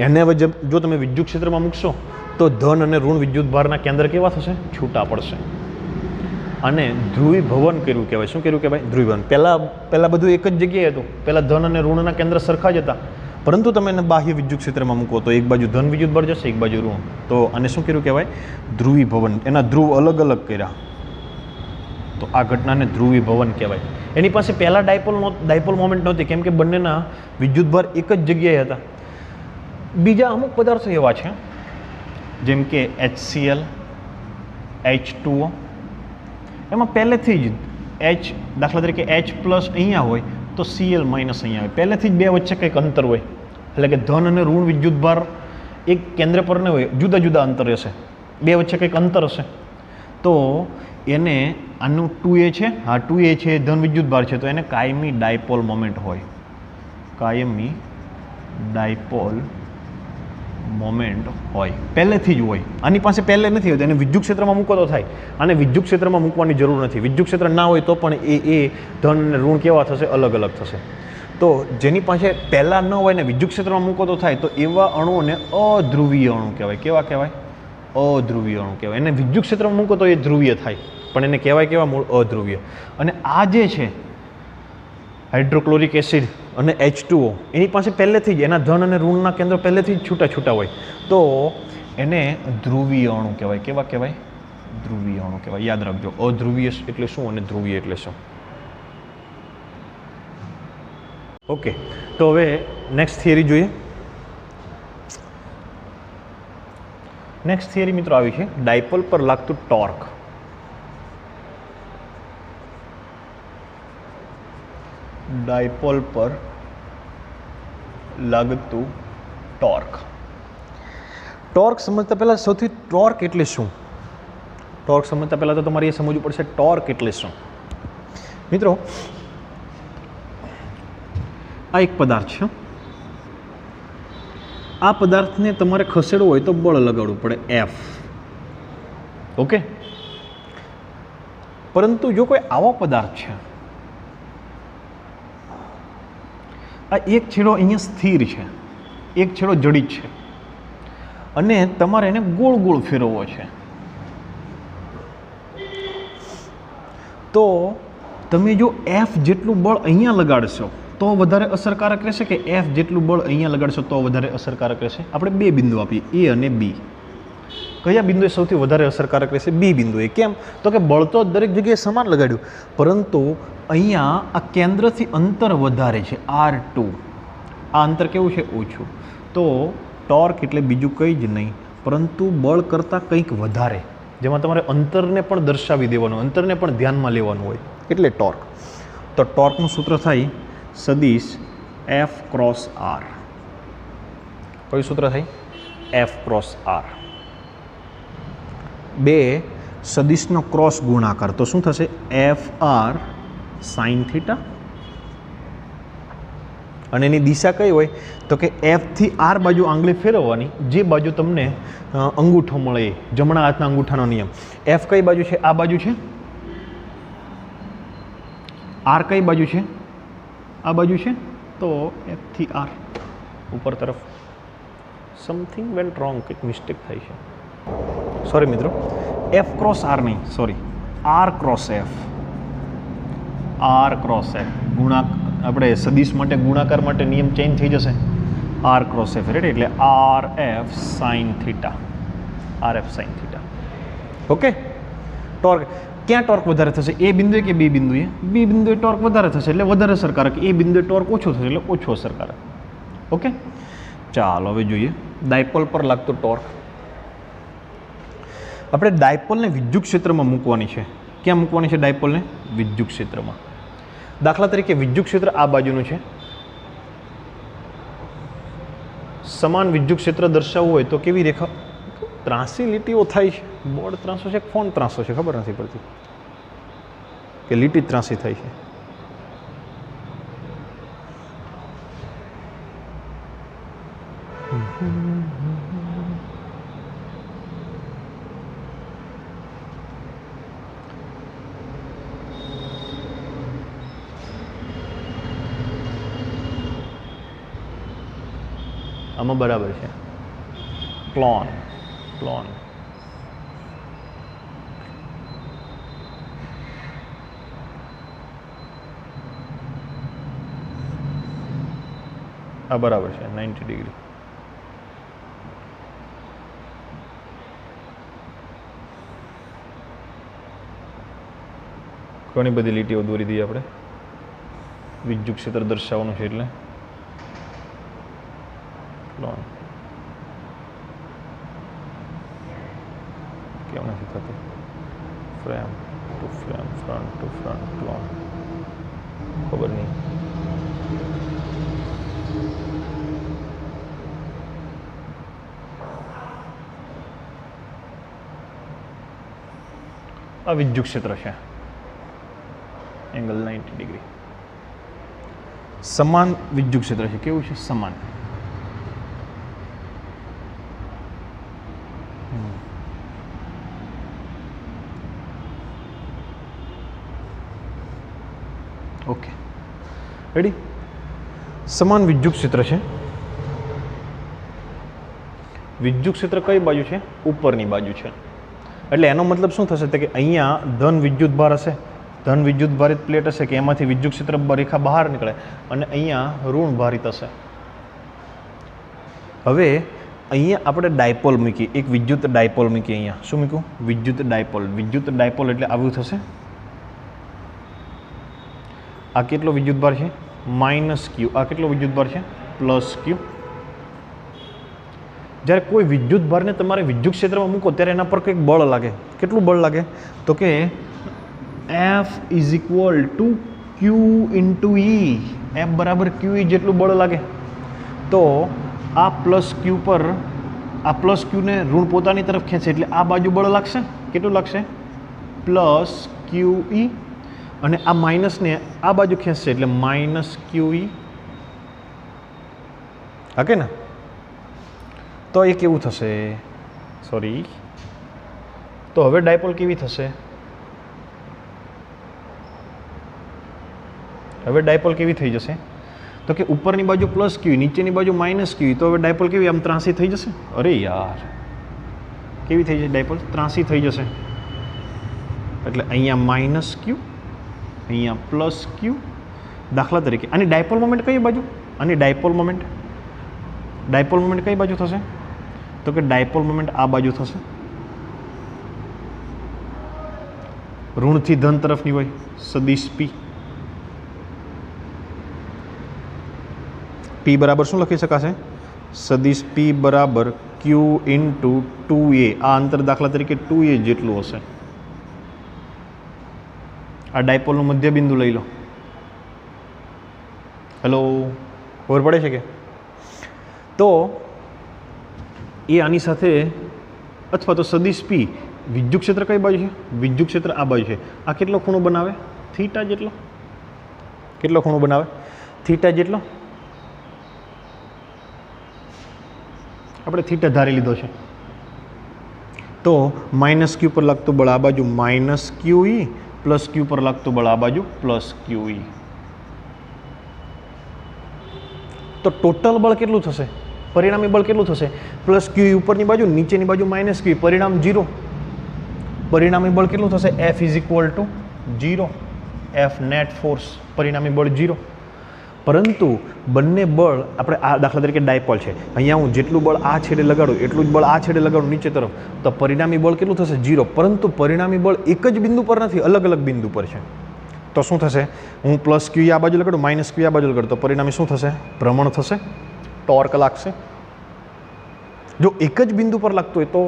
એને હવે જો તમે વિદ્યુત ક્ષેત્રમાં મૂકશો તો ધન અને ઋણ વિદ્યુતભારના કેન્દ્ર કેવા થશે? છૂટા પડશે. અને ધ્રુવીભવન કર્યું કહેવાય. શું કર્યું કહેવાય? ધ્રુવીભવન. પહેલાં બધું એક જ જગ્યાએ હતું. પહેલાં ધન અને ઋણના કેન્દ્ર સરખા જ હતા, પરંતુ તમે એને બાહ્ય વિદ્યુત ક્ષેત્રમાં મૂકો તો એક બાજુ ધન વિદ્યુતભાર જશે, એક બાજુ ઋણ. તો આને શું કર્યું કહેવાય? ધ્રુવીભવન. એના ધ્રુવ અલગ અલગ કર્યા, તો આ ઘટનાને ધ્રુવીભવન કહેવાય. એની પાસે પહેલાં ડાયપોલ મોમેન્ટ નહોતી, કેમ કે બંનેના વિદ્યુતભાર એક જ જગ્યાએ હતા. બીજા અમુક પદાર્થો એવા છે જેમ કે HCl, H2O. એમાં પહેલેથી જ દાખલા તરીકે H પ્લસ અહીંયા હોય તો Cl માઇનસ અહીંયા હોય. પહેલેથી જ બે વચ્ચે કંઈક અંતર હોય, એટલે કે ધન અને ઋણ વિદ્યુતભાર એક કેન્દ્ર પર ન હોય, જુદા જુદા અંતર હશે, બે વચ્ચે કંઈક અંતર હશે. તો એને આનું 2a છે, હા 2a છે, ધન વિદ્યુતભાર છે, તો એને કાયમી ડાયપોલ મોમેન્ટ હોય. કાયમી ડાયપોલ મોમેન્ટ હોય, પહેલેથી જ હોય. આની પાસે પહેલે નથી હોતી, એને વિદ્યુત ક્ષેત્રમાં મૂકો તો થાય. આને વિદ્યુત ક્ષેત્રમાં મૂકવાની જરૂર નથી. વિદ્યુત ક્ષેત્ર ના હોય તો પણ એ ધન અને ઋણ કેવા થશે? અલગ અલગ થશે. તો જેની પાસે પહેલાં ન હોય ને વિદ્યુત ક્ષેત્રમાં મૂકો તો થાય, તો એવા અણુઓને અધ્રુવીય અણુ કહેવાય. કેવા કહેવાય? અધ્રુવીય અણુ કહેવાય. એને વિદ્યુત ક્ષેત્રમાં મૂકો તો એ ધ્રુવીય થાય, પણ એને કહેવાય કેવા? મૂળ અધ્રુવીય. અને આ જે છે હાઇડ્રોક્લોરિક એસિડ અને H2O, એની પાસે પહેલેથી જ એના ધન અને ઋણના કેન્દ્ર પહેલેથી જ છૂટા છૂટા હોય, તો એને ધ્રુવીય અણુ કહેવાય. કેવા કહેવાય? ધ્રુવીય અણુ કહેવાય. યાદ રાખજો, અધ્રુવીય એટલે શું અને ધ્રુવીય એટલે શું. ઓકે, તો હવે નેક્સ્ટ થિયરી જોઈએ. નેક્સ્ટ થિયરી મિત્રો આવી છે ડાયપોલ પર લાગતું ટોર્ક. ડાયપોલ પર લાગતું ટોર્ક. ટોર્ક સમજતા પહેલાં સૌથી ટોર્ક એટલે શું? ટોર્ક સમજતા પહેલાં તો તમારે એ સમજવું પડશે ટોર્ક એટલે શું. મિત્રો, આ એક પદાર્થ છે. આ પદાર્થને તમારે ખસેડવો હોય તો બળ લગાડવું પડે, F. ઓકે, પરંતુ જો કોઈ આવો પદાર્થ છે, આ એક છેડો અહીંયા સ્થિર છે, એક છેડો જડિત છે, અને તમારે એને ગોળ ગોળ ફેરવવો છે, તો તમે જો F જેટલું બળ અહીંયા લગાડશો તો વધારે અસરકારક રહેશે, કે F જેટલું બળ અહીંયા લગાડશો તો વધારે અસરકારક રહેશે? આપણે બે બિંદુ આપીએ, A અને B. કયા બિંદુએ સૌથી વધારે અસરકારક રહેશે? B બિંદુએ. કેમ? તો કે બળ તો દરેક જગ્યાએ સમાન લગાડ્યું, પરંતુ અહીંયા આ કેન્દ્રથી અંતર વધારે છે, R2. આ અંતર કેવું છે? ઓછું. તો ટોર્ક એટલે બીજું કંઈ જ નહીં પરંતુ બળ કરતાં કંઈક વધારે, જેમાં તમારે અંતરને પણ દર્શાવી દેવાનું, અંતરને પણ ધ્યાનમાં લેવાનું હોય, એટલે ટોર્ક. તો ટોર્કનું સૂત્ર થાય સદિશ F ક્રોસ R. કયું સૂત્ર થાય? F cross R. બે સદિશનો ક્રોસ ગુણાકાર, તો શું થશે? FR sine theta. અને એની દિશા કઈ હોય? તો કે F થી R બાજુ આંગળી ફેરવવાની, જે બાજુ તમને અંગૂઠો મળે, જમણા હાથના અંગૂઠાનો નિયમ. F કઈ બાજુ છે? આ બાજુ છે. R કઈ બાજુ છે? આ બાજુ છે. તો F થી R ઉપર તરફ. સમથિંગ વેન્ટ રોંગ, કંઈક મિસ્ટેક થાય છે. સોરી મિત્રો, F ક્રોસ R નહીં, sorry, R cross F. R cross F આપણે સદિશ માટે ગુણાકાર માટે નિયમ ચેન્જ થઈ જશે. આર ક્રોસ એફ રાઈટ, એટલે R F sine theta, R F sine theta. Okay. Torque ક્યાં ટોર્ક વધારે થશે? એ બિંદુએ કે બી બિંદુએ? બી બિંદુએ ટોર્ક વધારે થશે એટલે વધારે અસરકારક, એ બિંદુએ ટોર્ક ઓછો થશે એટલે ઓછો અસરકારક. ઓકે. ચાલો હવે જોઈએ ડાયપોલ પર લાગતો ટોર્ક. આપણે ડાયપોલને વિદ્યુત ક્ષેત્રમાં મૂકવાની છે. ક્યાં મૂકવાની છે ડાયપોલને? વિદ્યુત ક્ષેત્રમાં. દાખલા તરીકે વિદ્યુત ક્ષેત્ર આ બાજુનું છે. સમાન વિદ્યુત ક્ષેત્ર દર્શાવવું હોય તો કેવી રેખા? ત્રાસી લીટીઓ થાય છે. બોર્ડ ત્રાસો છે, ફોન ત્રાસો છે, ખબર નથી પડતી કે લીટી ત્રાસી થાય છે. આમાં બરાબર છે. ક્લોન ક્લોન આ બરાબર છે 90 ડિગ્રી. ઘણી બધી લીટીઓ દોરી દઈએ આપણે, વિદ્યુત ક્ષેત્ર દર્શાવવાનું છે એટલે. ક્લોન કેમ નથી થતું? Frame to frame, front to front, clone ખબર નહીં. આ વિદ્યુત ક્ષેત્ર છે, એંગલ 90 ડિગ્રી. સમાન વિદ્યુત ક્ષેત્ર છે. કેવું છે? સમાન. Okay, ready? સમાન વિદ્યુત ક્ષેત્ર છે. વિદ્યુત ક્ષેત્ર કઈ બાજુ છે? ઉપરની બાજુ છે. એટલે એનો મતલબ શું થશે? કે અહીંયા ધન વિદ્યુત ભાર હશે, ધન વિદ્યુત ભારિત પ્લેટ હશે કે એમાંથી વિદ્યુત ક્ષેત્ર રેખા બહાર નીકળે, અને અહીંયા ઋણ ભારિત હશે. હવે અહીંયા આપણે ડાયપોલ મૂકી, એક વિદ્યુત ડાયપોલ મૂકી. અહીંયા શું મૂક્યું? વિદ્યુત ડાયપોલ. વિદ્યુત ડાયપોલ એટલે આવું થશે. આ કેટલો વિદ્યુત ભાર છે? માઇનસ ક્યુ. આ કેટલો વિદ્યુત ભાર છે? પ્લસ ક્યુ. જ્યારે કોઈ વિદ્યુત ભારને તમારે વિદ્યુત ક્ષેત્રમાં મૂકો ત્યારે એના પર કંઈક બળ લાગે. કેટલું બળ લાગે? તો કે F is equal two Q into E. F બરાબર ક્યુ ઈ જેટલું બળ લાગે. તો આ પ્લસ ક્યુ પર, આ પ્લસ ક્યુને ઋણ પોતાની તરફ ખેંચે એટલે આ બાજુ બળ લાગશે. કેટલું લાગશે? પ્લસ ક્યુ ઈ. અને આ માઇનસને આ બાજુ ખેંચશે એટલે માઇનસ ક્યુ ઈ. ઓકે ને? તો એ કેવું થશે? સોરી, તો હવે ડાયપોલ કેવી થશે? હવે ડાયપોલ કેવી થઈ જશે? તો કે ઉપરની બાજુ પ્લસ ક્યુ, નીચેની બાજુ માઇનસ ક્યુ. તો હવે ડાયપોલ કેવી? આમ ત્રાસી થઈ જશે. અરે યાર, કેવી થઈ જશે ડાયપોલ? ત્રાસી થઈ જશે. એટલે અહીંયા માઇનસ ક્યુ, અહીંયા પ્લસ ક્યુ. દાખલા તરીકે આની ડાયપોલ મોમેન્ટ કઈ બાજુ? આની ડાયપોલ મોમેન્ટ, ડાયપોલ મોમેન્ટ કઈ બાજુ થશે? તો કે ડાયપોલ મોમેન્ટ આ બાજુ થશે. ઋણથી ધન તરફની હોય, સદિશ પી. પી બરાબર શું લખી શકાશે? સદિશ પી બરાબર ક્યુ ઇન્ટુ 2a. આ અંતર દાખલા તરીકે 2a જેટલું હશે. આ ડાયપોલનું મધ્ય બિંદુ લઈ લો. હેલો, ખબર પડે છે કે? તો એ આની સાથે, અથવા તો સદિશ પી, વિદ્યુત ક્ષેત્ર કઈ બાજુ છે? વિદ્યુત ક્ષેત્ર આ બાજુ છે. આ કેટલો ખૂણો બનાવે? થીટા જેટલો. કેટલો ખૂણો બનાવે? થીટા જેટલો. આપણે થીટા ધારી લીધો છે. તો માઇનસ ક્યુ પર લાગતું બળ આ બાજુ માઇનસ ક્યુ ઈ, પ્લસ ક્યુ પર લાગતું બળ આ બાજુ પ્લસ ક્યુ ઈ. તો ટોટલ બળ કેટલું થશે? પરિણામી બળ કેટલું થશે? પ્લસ ક્યુ ઉપરની બાજુ, નીચેની બાજુ માઇનસ ક્યુ. પરિણામ 0. પરિણામી બળ કેટલું થશે? F is equal two 0. F net force, પરિણામી બળ 0. પરંતુ બંને બળ આપણે આ દાખલા તરીકે ડાયપોલ છે, અહીંયા હું જેટલું બળ આ છેડે લગાડું એટલું જ બળ આ છેડે લગાડું નીચે તરફ, તો પરિણામી બળ કેટલું થશે? 0. પરંતુ પરિણામી બળ એક જ બિંદુ પર નથી, અલગ અલગ બિંદુ પર છે. તો શું થશે? હું પ્લસ ક્યુ આ બાજુ લગાડું, માઇનસ ક્યુ આ બાજુ લગાડું, તો પરિણામી શું થશે? ભ્રમણ થશે, ટોર્ક લાગશે. જો એક જ બિંદુ પર લાગતું હોય તો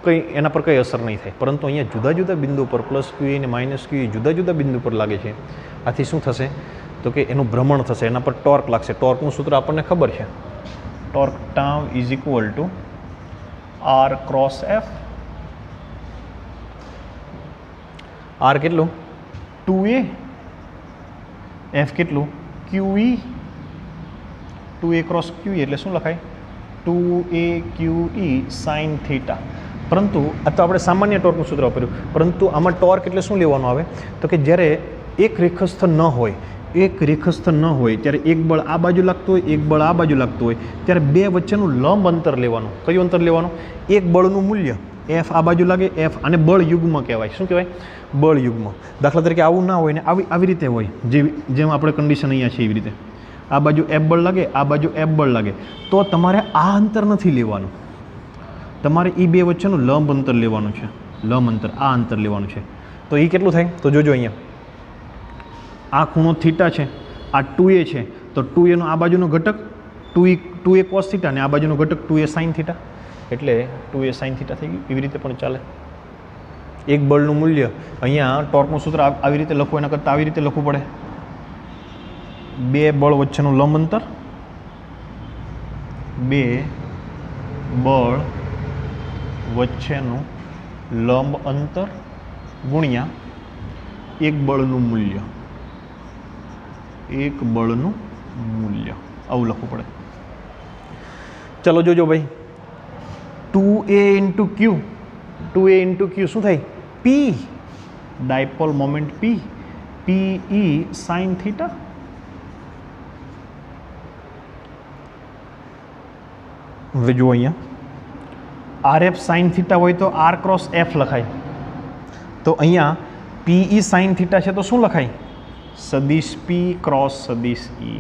કંઈ એના પર કંઈ અસર નહીં થાય, પરંતુ અહીંયા જુદા જુદા બિંદુ પર પ્લસ ક્યુ અને માઇનસ ક્યુ જુદા જુદા બિંદુ પર લાગે છે. આથી શું થશે? તો કે એનું ભ્રમણ થશે, એના પર ટોર્ક લાગશે. ટોર્કનું સૂત્ર આપણને ખબર છે, torque tau is equal to R cross F. R કેટલું? 2a. એફ કેટલું? QE. 2a ક્રોસ QE એટલે શું લખાય? 2a QE sin theta. પરંતુ આ તો આપણે સામાન્ય ટોર્કનું સૂત્ર વાપર્યું, પરંતુ આમાં ટોર્ક એટલે શું લેવાનું આવે? તો કે જ્યારે એક રેખસ્થ ન હોય, ત્યારે એક બળ આ બાજુ લાગતું હોય, એક બળ આ બાજુ લાગતું હોય, ત્યારે બે વચ્ચેનું લંબ અંતર લેવાનું. કયું અંતર લેવાનું? એક બળનું મૂલ્ય એફ આ બાજુ લાગે, એફ, અને બળ યુગ્મ કહેવાય. શું કહેવાય? બળ યુગ્મ. દાખલા તરીકે આવું ના હોય ને આવી રીતે હોય, જેમ આપણે કન્ડિશન અહીંયા છે એવી રીતે આ બાજુ એફ બળ લાગે, આ બાજુ એફ બળ લાગે, તો તમારે આ અંતર નથી લેવાનું, તમારે એ બે વચ્ચેનું લંબ અંતર લેવાનું છે. લંબ અંતર, આ અંતર લેવાનું છે. તો એ કેટલું થાય? તો જોજો અહીંયા આ ખૂણો થીટા છે, આ 2a છે, તો 2a નો આ બાજુનો ઘટક 2a cos થીટા અને આ બાજુનો ઘટક 2a sin થીટા, એટલે 2a sin થીટા થઈ ગયું. એવી રીતે પણ ચાલે. એક બળનું મૂલ્ય અહીંયા ટોર્કનું સૂત્ર આવી રીતે લખવું, એના કરતાં આવી રીતે લખવું પડે. બે બળ વચ્ચેનું લંબ અંતર, બે બળ વચ્ચેનું લંબ અંતર ગુણ્યા એક બળનું મૂલ્ય, એક બળનું મૂલ્ય, આવું લખવું પડે. ચલો જોજો ભાઈ, 2a ઇન્ટુ ક્યુ, 2a ઇન્ટુ ક્યુ શું થાય? P, dipole moment P, PE sin theta. હવે જુઓ અહીંયા RF sin થીટા હોય તો R ક્રોસ F લખાય, તો અહીંયા PE sin થીટા છે તો શું લખાય? સદિશ P ક્રોસ સદિશ E.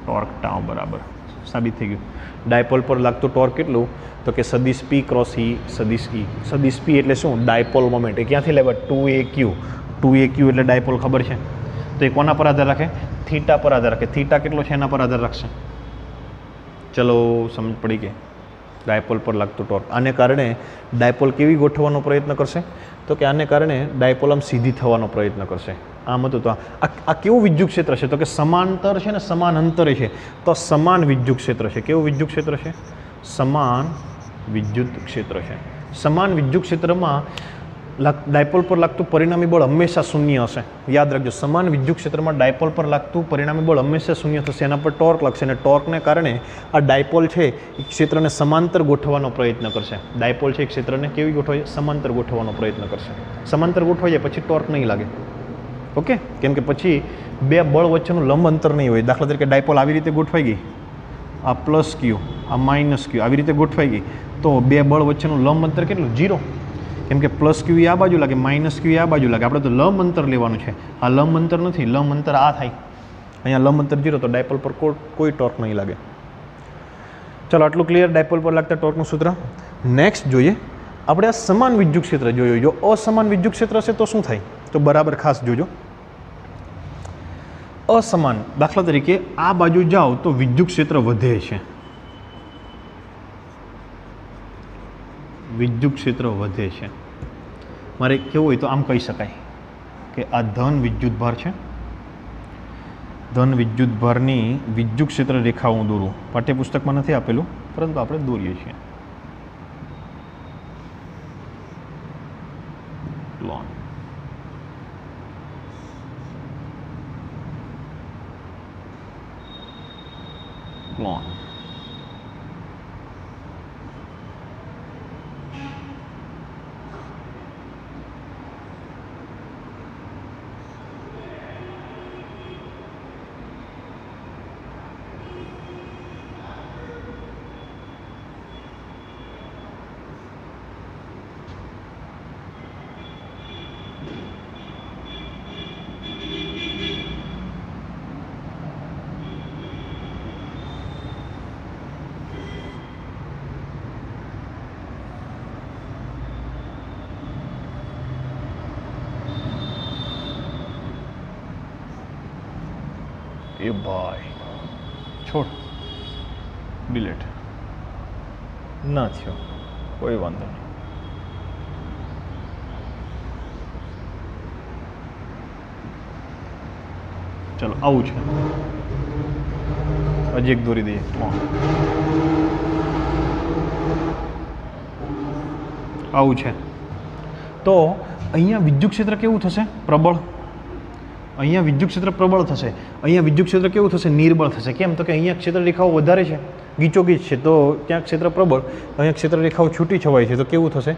ટોર્ક ટાઉ બરાબર સાબિત થઈ ગયું. ડાયપોલ પર લાગતું ટોર્ક કેટલું? તો કે સદિશ P ક્રોસ E સદિશ E. સદિશ P એટલે શું? Dipole moment. એ ક્યાંથી લેવા? 2AQ. 2AQ એટલે ડાયપોલ ખબર છે, તો એ કોના પર આધાર રાખે? થીટા પર આધાર રાખે. થીટા કેટલો છે એના પર આધાર રાખશે. ચલો સમજ પડી ગઈ. ડાયપોલ પર લાગતું ટોર્ક. આને કારણે ડાયપોલ કેવી ગોઠવવાનો પ્રયત્ન કરશે? તો કે આને કારણે ડાયપોલ આમ સીધી થવાનો પ્રયત્ન કરશે. આમ હતું તો આ કેવું વિદ્યુત ક્ષેત્ર છે? તો કે સમાંતર છે ને સમાન અંતરે છે, તો સમાન વિદ્યુત ક્ષેત્ર છે. કેવું વિદ્યુત ક્ષેત્ર છે? સમાન વિદ્યુત ક્ષેત્ર છે. સમાન વિદ્યુત ક્ષેત્રમાં ડાયપોલ પર લાગતું પરિણામી બળ હંમેશા શૂન્ય હશે. યાદ રાખજો, સમાન વિદ્યુત ક્ષેત્રમાં ડાયપોલ પર લાગતું પરિણામી બળ હંમેશા શૂન્ય થશે. એના પર ટોર્ક લાગશે, અને ટોર્કને કારણે આ ડાયપોલ છે એ ક્ષેત્રને સમાંતર ગોઠવવાનો પ્રયત્ન કરશે. ડાયપોલ છે એ ક્ષેત્રને કેવી ગોઠવાય? સમાંતર ગોઠવવાનો પ્રયત્ન કરશે. સમાંતર ગોઠવાઈ જાય પછી ટોર્ક નહીં લાગે. ઓકે, કેમ કે પછી બે બળ વચ્ચેનું લંબ અંતર નહીં હોય. દાખલા તરીકે ડાયપોલ આવી રીતે ગોઠવાઈ ગઈ, આ પ્લસ ક્યુ, આ માઇનસ ક્યુ, આવી રીતે ગોઠવાઈ ગઈ, તો બે બળ વચ્ચેનું લંબ અંતર કેટલું? 0. કેમ કે પ્લસ ક્યુ આ બાજુ લાગે, માઇનસ ક્યુ આ બાજુ લાગે. આપણે તો લંબ અંતર લેવાનું છે. આ લંબ અંતર નથી, લંબ અંતર આ થાય. અહીંયા લંબ અંતર 0, તો ડાયપોલ પર કોઈ ટોર્ક નહીં લાગે. ચલો આટલું ક્લિયર ડાયપોલ પર લાગતા ટોર્કનું સૂત્ર. નેક્સ્ટ જોઈએ આપણે આ સમાન વિદ્યુત ક્ષેત્ર જોયું. જો અસમાન વિદ્યુત ક્ષેત્ર હશે તો શું થાય? તો બરાબર ખાસ જોજો. અસમાન, દાખલા તરીકે આ બાજુ જાઓ તો વિદ્યુત ક્ષેત્ર વધે છે. વિદ્યુત ક્ષેત્ર વધે છે. મારે કેવું હોય તો આમ કહી શકાય કે આ ધન વિદ્યુત ભાર છે. ધન વિદ્યુત ભારની વિદ્યુત ક્ષેત્ર રેખા હું દોરું. પાઠ્યપુસ્તકમાં નથી આપેલું, પરંતુ આપણે દોરીએ છીએ. લોન લોન એ ભાઈ છોડ, ડિલેટ ના થયો, કોઈ વાંધો નહીં. ચલો આવું છે, હજી એક દોરી દઈએ. આવું છે તો અહીંયા વિદ્યુત ક્ષેત્ર કેવું થશે? પ્રબળ. અહીંયા વિદ્યુત ક્ષેત્ર પ્રબળ થશે, અહીંયા વિદ્યુત ક્ષેત્ર કેવું થશે? નિર્બળ થશે. કેમ? તો કે અહીંયા ક્ષેત્ર રેખાઓ વધારે છે, ગીચોગીચ છે, તો ત્યાં ક્ષેત્ર પ્રબળ, અહીંયા ક્ષેત્ર રેખાઓ છૂટી છવાય છે, તો કેવું થશે?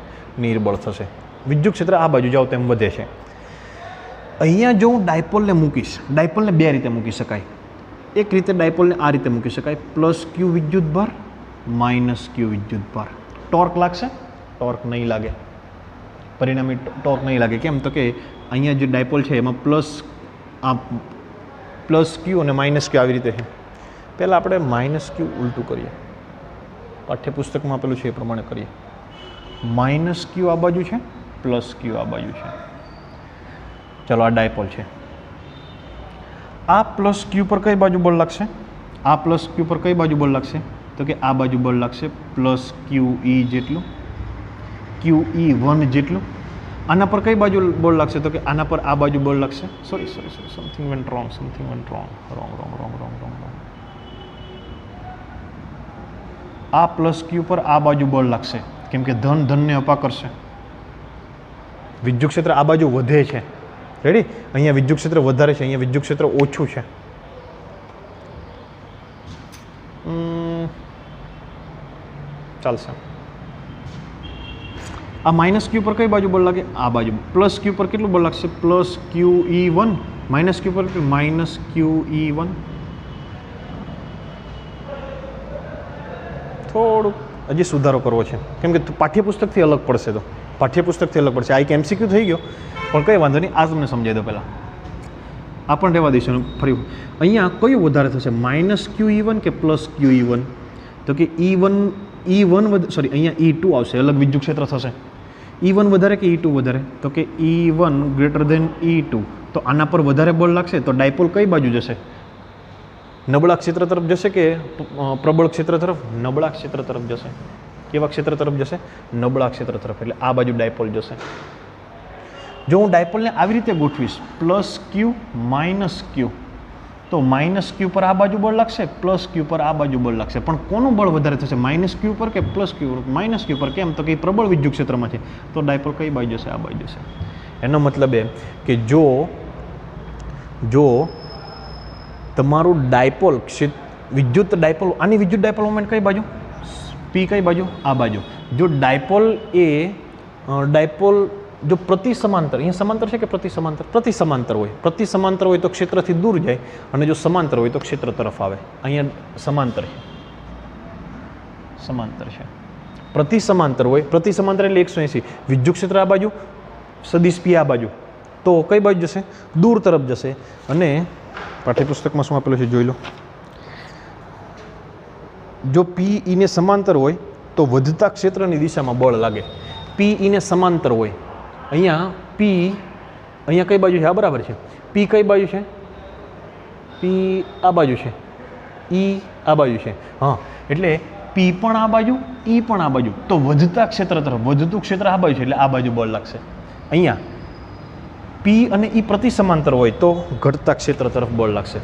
નિર્બળ થશે. વિદ્યુત ક્ષેત્ર આ બાજુ જાઓ તેમ વધે છે. અહીંયા જો હું ડાયપોલને મૂકીશ, ડાયપોલને બે રીતે મૂકી શકાય. એક રીતે ડાયપોલને આ રીતે મૂકી શકાય, પ્લસ ક્યુ વિદ્યુત ભાર માઇનસ ક્યુ વિદ્યુત ભાર. ટોર્ક લાગશે? ટોર્ક નહીં લાગે, પરિણામી ટોર્ક નહીં લાગે. કેમ? તો કે અહીંયા જે ડાયપોલ છે એમાં પ્લસ ક્યુ અને માઇનસ ક્યુ આવી રીતે છે. પહેલાં આપણે માઇનસ ક્યુ ઉલટું કરીએ, પાઠ્યપુસ્તકમાં આપેલું છે એ પ્રમાણે કરીએ. માઇનસ ક્યુ આ બાજુ છે, પ્લસ ક્યુ આ બાજુ છે. ચલો આ ડાયપોલ છે. આ પ્લસ ક્યુ પર કઈ બાજુ બળ લાગશે? આ પ્લસ ક્યુ પર કઈ બાજુ બળ લાગશે? તો કે આ બાજુ બળ લાગશે પ્લસ ક્યુ ઈ જેટલું, ક્યુ ઈ 1 જેટલું. આના પર કઈ બાજુ બળ લાગશે? તો કે આના પર આ બાજુ બળ લાગશે. Sorry something vent wrong, wrong. આ પ્લસ ક્યુ પર આ બાજુ બળ લાગશે, કેમ કે ધનને અપા કરશે. વિદ્યુત ક્ષેત્ર આ બાજુ વધે છે. રેડી? અહીંયા વિદ્યુત ક્ષેત્ર વધારે છે, અહીંયા વિદ્યુત ક્ષેત્ર ઓછું છે. ચાલશે. આ માઇનસ ક્યુ પર કઈ બાજુ બળ લાગે? આ બાજુ. પ્લસ ક્યુ પર કેટલું બળ લાગશે? પ્લસ ક્યુ ઈ 1. માઇનસ ક્યુ પર માઇનસ ક્યુ ઈ 1. થોડુંક હજી સુધારો કરવો છે, કેમ કે પાઠ્યપુસ્તકથી અલગ પડશે. તો પાઠ્યપુસ્તકથી અલગ પડશે. આ એક એમસીક્યુ થઈ ગયો, પણ કંઈ વાંધો નહીં, આ તમને સમજાવી દો. પહેલાં આ પણ રહેવા દઈશું. ફરી અહીંયા કયું વધારે થશે? માઇનસ ક્યુ ઈ 1 કે પ્લસ ક્યુ ઈ 1? તો કે ઈ 1 સોરી અહીંયા ઈ 2 આવશે, અલગ વિદ્યુત ક્ષેત્ર થશે. ઈ 1 વધારે કે ઈ 2 વધારે? તો કે ઈ 1 ગ્રેટર દેન ઈ 2. તો આના પર વધારે બળ લાગશે, તો ડાયપોલ કઈ બાજુ જશે? નબળા ક્ષેત્ર તરફ જશે કે પ્રબળ ક્ષેત્ર તરફ? નબળા ક્ષેત્ર તરફ જશે. કેવા ક્ષેત્ર તરફ જશે? નબળા ક્ષેત્ર તરફ. એટલે આ બાજુ ડાયપોલ જશે. જો હું ડાયપોલને આવી રીતે ગોઠવીશ, પ્લસ ક્યુ માઇનસ ક્યુ, તો માઇનસ ક્યુ પર આ બાજુ બળ લાગશે, પ્લસ ક્યુ પર આ બાજુ બળ લાગશે. પણ કોનું બળ વધારે થશે? માઇનસ ક્યુ પર કે પ્લસ ક્યુ પર? માઇનસ ક્યુ પર. કેમ? તો કે પ્રબળ વિદ્યુત ક્ષેત્રમાં છે, તો ડાયપોલ કઈ બાજુ જશે? આ બાજુ જશે. એનો મતલબ એ કે જો તમારું ડાયપોલ વિદ્યુત ડાયપોલ, આની વિદ્યુત ડાયપોલ મોમેન્ટ કઈ બાજુ? પી કઈ બાજુ? આ બાજુ. જો ડાયપોલ જો પ્રતિ સમાંતર, અહીંયા સમાંતર છે કે પ્રતિ સમાંતર? પ્રતિ સમાંતર હોય. પ્રતિ સમાંતર હોય તો ક્ષેત્રથી દૂર જાય, અને જો સમાંતર હોય તો ક્ષેત્ર તરફ આવે. અહીંયા સમાંતર છે. પ્રતિ સમાંતર હોય, પ્રતિ સમાંતર એટલે 180. વિદ્યુત ક્ષેત્ર આ બાજુ, સદિશ પી આ બાજુ, તો કઈ બાજુ જશે? દૂર તરફ જશે. અને પાઠ્યપુસ્તકમાં શું આપેલું છે જોઈ લો. જો પી ઈને સમાંતર હોય તો વધતા ક્ષેત્રની દિશામાં બળ લાગે. પી ઈને સમાંતર હોય, અહીંયા પી અહીંયા કઈ બાજુ છે? આ બરાબર છે. પી કઈ બાજુ છે? પી આ બાજુ છે, ઈ આ બાજુ છે. હા, એટલે પી પણ આ બાજુ, ઈ પણ આ બાજુ, તો વધતા ક્ષેત્ર તરફ, વધતું ક્ષેત્ર આ બાજુ છે, એટલે આ બાજુ બળ લાગશે. અહીંયા પી અને ઈ પ્રતિ સમાંતર હોય તો ઘટતા ક્ષેત્ર તરફ બળ લાગશે.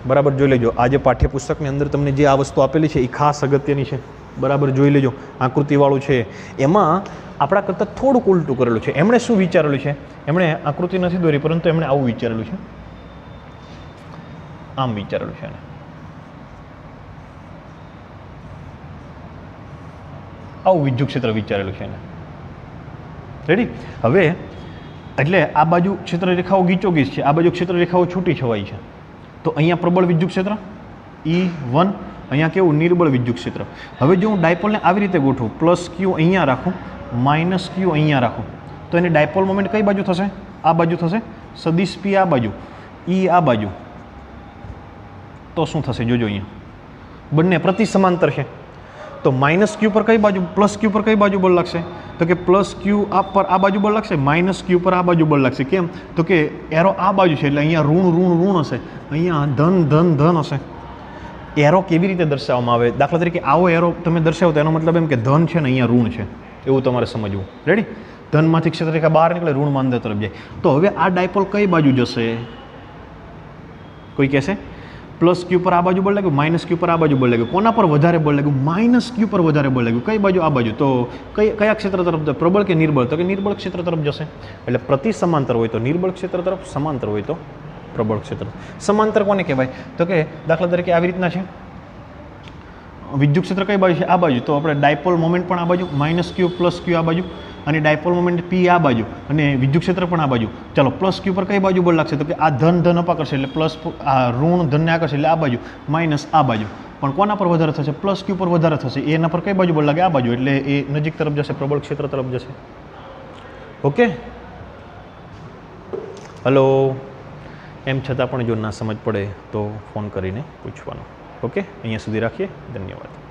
બરાબર જોઈ લેજો. આ જે પાઠ્યપુસ્તકની અંદર તમને જે આ વસ્તુ આપેલી છે એ ખાસ અગત્યની છે. બરાબર જોઈ લેજો. આકૃતિવાળું છે એમાં આપણા કરતાં થોડુંક ઉલટું કરેલું છે. એમણે શું વિચારેલું છે? એમણે આકૃતિ નથી દોરી, પરંતુ એમણે આવું વિચારેલું છે, આમ વિચારેલું છે. આવું વિદ્યુત ક્ષેત્ર વિચારેલું છે એને. રેડી? હવે એટલે આ બાજુ ક્ષેત્ર રેખાઓ ગીચોગીચ છે, આ બાજુ ક્ષેત્ર રેખાઓ છૂટી છવાઈ છે. તો અહીંયા પ્રબળ વિદ્યુત ક્ષેત્ર E1, અહીંયા કેવું? નિર્બળ વિદ્યુત ક્ષેત્ર. હવે જો હું ડાયપોલને આવી રીતે ગોઠવું, પ્લસ ક્યુ અહીંયા રાખું, માઇનસ ક્યુ અહીંયા રાખું, તો એની ડાયપોલ મોમેન્ટ કઈ બાજુ થશે? આ બાજુ થશે. સદિશ પી આ બાજુ, ઈ આ બાજુ, તો શું થશે? જોજો અહીંયા બંને પ્રતિ સમાંતર છે, तो माइनस क्यू पर कई बाजू प्लस क्यू पर कई बाजू बल लागशे तो कि प्लस क्यू पर आ बाजू बल लागशे माइनस क्यू पर आ बाजू बल लागशे केम तो कि एरो आ बाजू छे एटले अहींया ऋण ऋण ऋण हशे अहींया धन धन धन हशे एरो केवी रीते दर्शाववामां आवे दाखला तरीके आवो एरो तमे दर्शावो तो एनो मतलब एम के धन छे ने अहींया ऋण छे एवुं तमारे समजवुं रेडी धनमांथी क्षेत्ररेखा बहार निकळे ऋणमां अंदर तरफ जाय तो हवे आ डायपोल कई बाजू जशे कोई कहेशे प्लस क्यू पर आ बाजू बल लाग्युं माइनस क्यू पर आ बाजू बल लाग्युं कोना पर वधारे बल लाग्युं माइनस क्यू पर वधारे बल लाग्युं कई बाजू आ बाजू तो कया क्षेत्र तरफ प्रबल के निर्बल तो कि निर्बल क्षेत्र तरफ जशे एटले प्रति समांतर होय तो निर्बल क्षेत्र तरफ समांतर होय तो प्रबल क्षेत्र समांतर कोने कहेवाय तो कि दाखला तरीके आवी रीतना छे विद्युत क्षेत्र कई बाजू छे आ बाजू तो आपणे डायपोल मोमेंट पण आ बाजू माइनस क्यू प्लस क्यू आ बाजू અને ડાયપોલ મોમેન્ટ પી આ બાજુ અને વિદ્યુત ક્ષેત્ર પણ આ બાજુ ચાલો પ્લસ ક્યુ પર કઈ બાજુ બળ લાગશે તો કે આ ધન ધન અપા કરશે એટલે પ્લસ આ ઋણ ધનને આ કરશે એટલે આ બાજુ માઇનસ આ બાજુ પણ કોના પર વધારે થશે પ્લસ ક્યુ પર વધારે થશે એના પર કઈ બાજુ બળ લાગે આ બાજુ એટલે એ નજીક તરફ જશે પ્રબળ ક્ષેત્ર તરફ જશે ઓકે હલો એમ છતાં પણ જો ના સમજ પડે તો ફોન કરીને પૂછવાનું ઓકે અહીંયા સુધી રાખીએ ધન્યવાદ